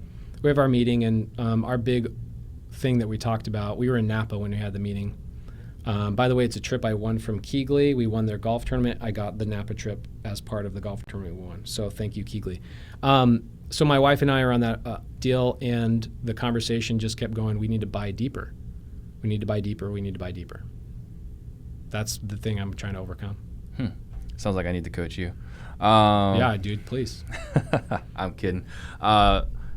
we have our meeting, and our big thing that we talked about, we were in Napa when we had the meeting. By the way, it's a trip I won from Keegley. We won their golf tournament. I got the Napa trip as part of the golf tournament we won. So thank you, Keegley. So my wife and I are on that deal, and the conversation just kept going. We need to buy deeper. We need to buy deeper. We need to buy deeper. That's the thing I'm trying to overcome. Sounds like I need to coach you. Yeah, dude, please. I'm kidding.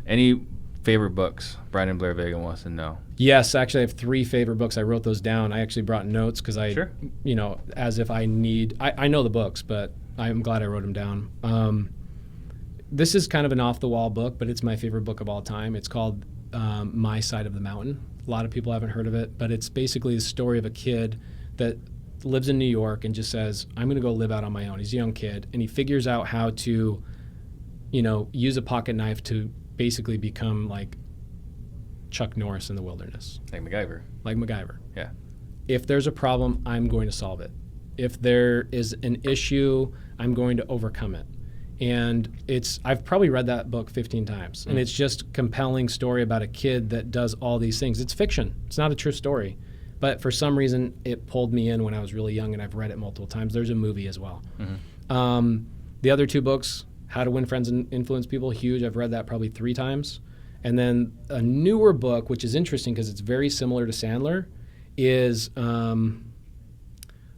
Any favorite books? Brandon Blair Vega wants to know. Yes, actually, I have 3 favorite books. I wrote those down. I actually brought notes because as if I need. I know the books, but I'm glad I wrote them down. This is kind of an off-the-wall book, but it's my favorite book of all time. It's called My Side of the Mountain. A lot of people haven't heard of it, but it's basically the story of a kid that lives in New York and just says, I'm going to go live out on my own. He's a young kid, and he figures out how to, use a pocket knife to basically become like Chuck Norris in the wilderness. Like MacGyver. Like MacGyver. Yeah. If there's a problem, I'm going to solve it. If there is an issue, I'm going to overcome it. And I've probably read that book 15 times. And it's just a compelling story about a kid that does all these things. It's fiction. It's not a true story. But for some reason, it pulled me in when I was really young, and I've read it multiple times. There's a movie as well. The other 2 books, How to Win Friends and Influence People, huge. I've read that probably 3 times. And then a newer book, which is interesting because it's very similar to Sandler, is the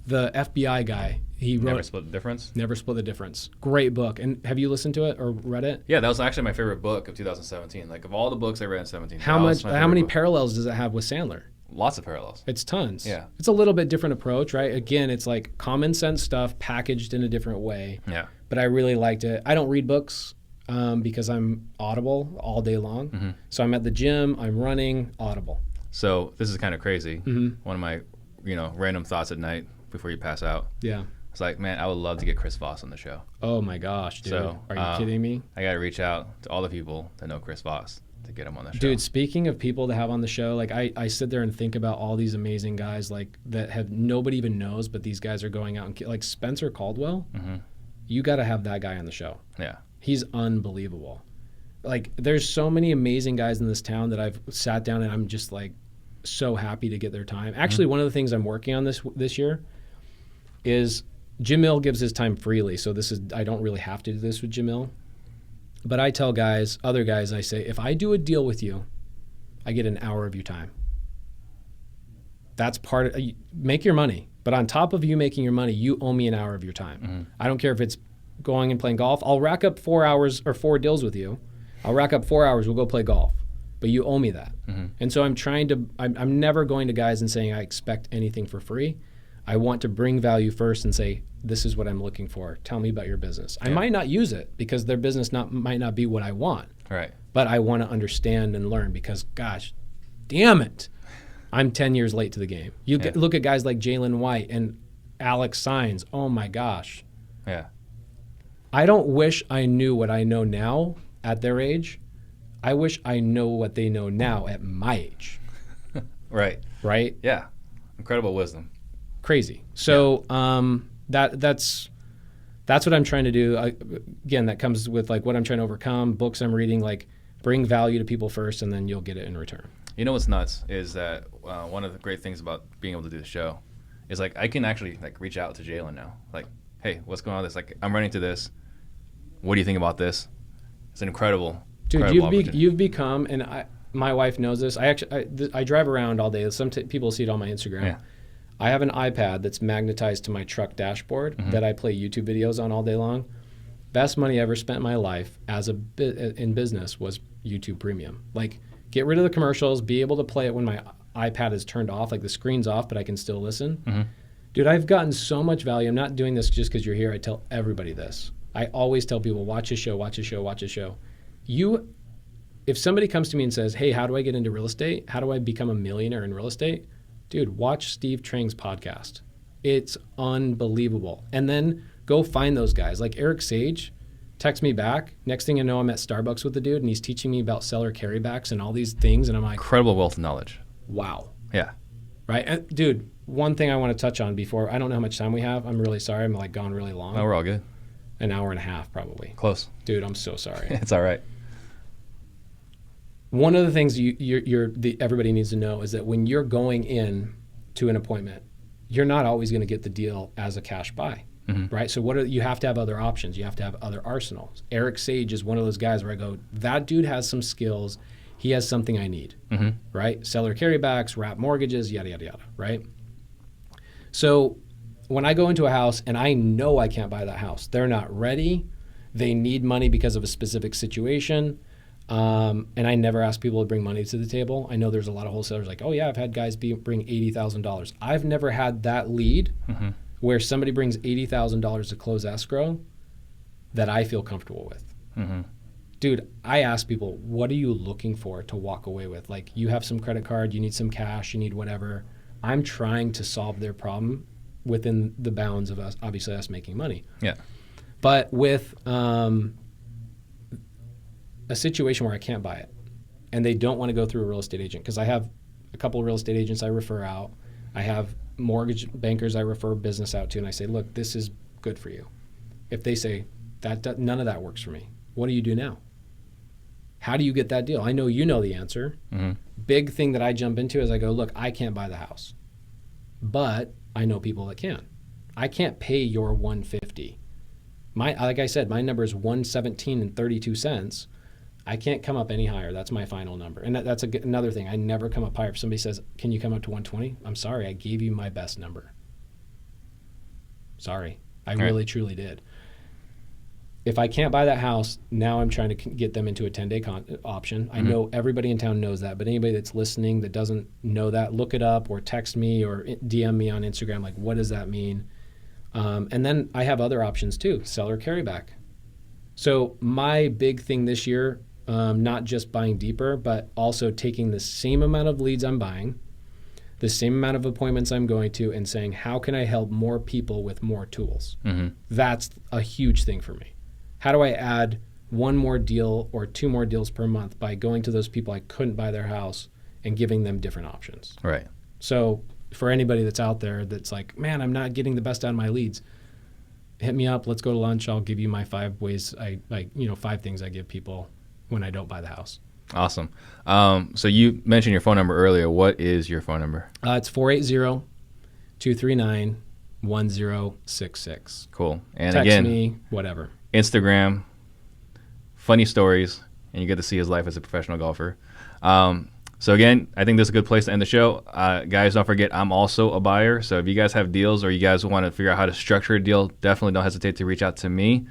FBI guy. He wrote Never Split the Difference? Never Split the Difference. Great book. And have you listened to it or read it? Yeah, that was actually my favorite book of 2017. Like, of all the books I read in 2017. How many parallels does it have with Sandler? Lots of parallels. It's tons. Yeah. It's a little bit different approach, right? Again, it's like common sense stuff packaged in a different way. Yeah. But I really liked it. I don't read books because I'm Audible all day long. So I'm at the gym, I'm running, Audible. So this is kind of crazy. One of my, random thoughts at night before you pass out. Yeah. It's like, man, I would love to get Chris Voss on the show. Oh my gosh, dude. So, are you kidding me? I got to reach out to all the people that know Chris Voss to get him on the show. Dude, speaking of people to have on the show, like I sit there and think about all these amazing guys like that have nobody even knows, but these guys are going out and like Spencer Caldwell. You got to have that guy on the show. Yeah. He's unbelievable. Like, there's so many amazing guys in this town that I've sat down and I'm just like so happy to get their time. Actually, one of the things I'm working on this year is Jamil gives his time freely. So I don't really have to do this with Jamil. But I tell other guys, I say, if I do a deal with you, I get an hour of your time. That's part of, make your money. But on top of you making your money, you owe me an hour of your time. I don't care if it's going and playing golf. I'll rack up 4 hours or 4 deals with you. I'll rack up 4 hours. We'll go play golf. But you owe me that. And so I'm never going to guys and saying I expect anything for free. I want to bring value first and say, this is what I'm looking for. Tell me about your business. I might not use it because their business might not be what I want. Right. But I want to understand and learn because, gosh, damn it, I'm 10 years late to the game. Look at guys like Jalen White and Alex Sainz. Oh, my gosh. Yeah. I don't wish I knew what I know now at their age. I wish I know what they know now at my age. Right. Right? Yeah. Incredible wisdom. Crazy. So that's what I'm trying to do. Again, that comes with like what I'm trying to overcome, books I'm reading, like bring value to people first and then you'll get it in return. You know what's nuts is that one of the great things about being able to do the show is like I can actually like reach out to Jalen now. Like, hey, what's going on with this? Like, I'm running to this. What do you think about this? It's an incredible, dude. incredible You've become, and my wife knows this. I drive around all day. Some people see it on my Instagram. Yeah. I have an iPad that's magnetized to my truck dashboard that I play YouTube videos on all day long. Best money I ever spent in my life in business was YouTube Premium. Like, get rid of the commercials, be able to play it when my iPad is turned off, like the screen's off, but I can still listen. Dude, I've gotten so much value. I'm not doing this just because you're here. I tell everybody this. I always tell people, watch a show, watch a show, watch a show. If somebody comes to me and says, hey, how do I get into real estate? How do I become a millionaire in real estate? Dude, watch Steve Trang's podcast. It's unbelievable. And then go find those guys. Like Eric Sage, text me back. Next thing I know, I'm at Starbucks with the dude, and he's teaching me about seller carrybacks and all these things. And I'm like, incredible wealth of knowledge. Wow. Yeah. Right? And dude, one thing I want to touch on before, I don't know how much time we have. I'm really sorry. I'm like gone really long. No, we're all good. An hour and a half probably. Close. Dude, I'm so sorry. It's all right. One of the things everybody needs to know is that when you're going in to an appointment, you're not always going to get the deal as a cash buy, right? So you have to have other options. You have to have other arsenals. Eric Sage is one of those guys where I go, that dude has some skills. He has something I need, right? Seller carrybacks, wrap mortgages, yada, yada, yada, right? So when I go into a house and I know I can't buy that house, they're not ready. They need money because of a specific situation. And I never ask people to bring money to the table. I know there's a lot of wholesalers like, oh yeah, I've had guys bring $80,000. I've never had that lead where somebody brings $80,000 to close escrow that I feel comfortable with. Dude, I ask people, what are you looking for to walk away with? Like, you have some credit card, you need some cash, you need whatever. I'm trying to solve their problem within the bounds of us, obviously us making money. Yeah. But with a situation where I can't buy it and they don't want to go through a real estate agent, because I have a couple of real estate agents I refer out. I have mortgage bankers I refer business out to, and I say, look, this is good for you. If they say, none of that works for me, what do you do now? How do you get that deal? I know you know the answer. Big thing that I jump into is I go, look, I can't buy the house, but I know people that can. I can't pay your $150. Like I said, my number is $117.32. I can't come up any higher. That's my final number. And that's another thing. I never come up higher. If somebody says, can you come up to 120? I'm sorry. I gave you my best number. Sorry. I really, truly did. If I can't buy that house, now I'm trying to get them into a 10-day option. I know everybody in town knows that, but anybody that's listening that doesn't know that, look it up or text me or DM me on Instagram. Like, what does that mean? And then I have other options too, seller carryback. So my big thing this year, not just buying deeper, but also taking the same amount of leads I'm buying, the same amount of appointments I'm going to, and saying, how can I help more people with more tools? That's a huge thing for me. How do I add one more deal or two more deals per month by going to those people I couldn't buy their house and giving them different options? Right. So for anybody that's out there that's like, man, I'm not getting the best out of my leads, hit me up. Let's go to lunch. I'll give you my 5 ways 5 things I give people when I don't buy the house. Awesome. So you mentioned your phone number earlier. What is your phone number? It's 480-239-1066. Cool. And Text again, me, whatever. Instagram, funny stories, and you get to see his life as a professional golfer. So again, I think this is a good place to end the show. Guys, don't forget, I'm also a buyer. So if you guys have deals or you guys want to figure out how to structure a deal, definitely don't hesitate to reach out to me.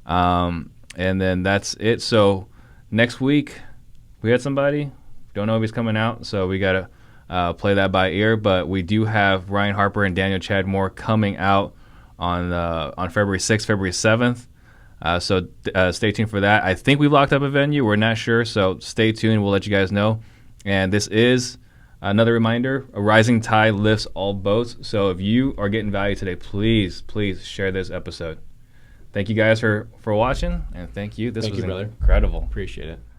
And then that's it. So next week, we had somebody. Don't know if he's coming out, so we got to play that by ear. But we do have Ryan Harper and Daniel Chadmore coming out on February 6th, February 7th. So stay tuned for that. I think we've locked up a venue. We're not sure, so stay tuned. We'll let you guys know. And this is another reminder, a rising tide lifts all boats. So if you are getting value today, please share this episode. Thank you guys for watching, and thank you. This was incredible. Appreciate it.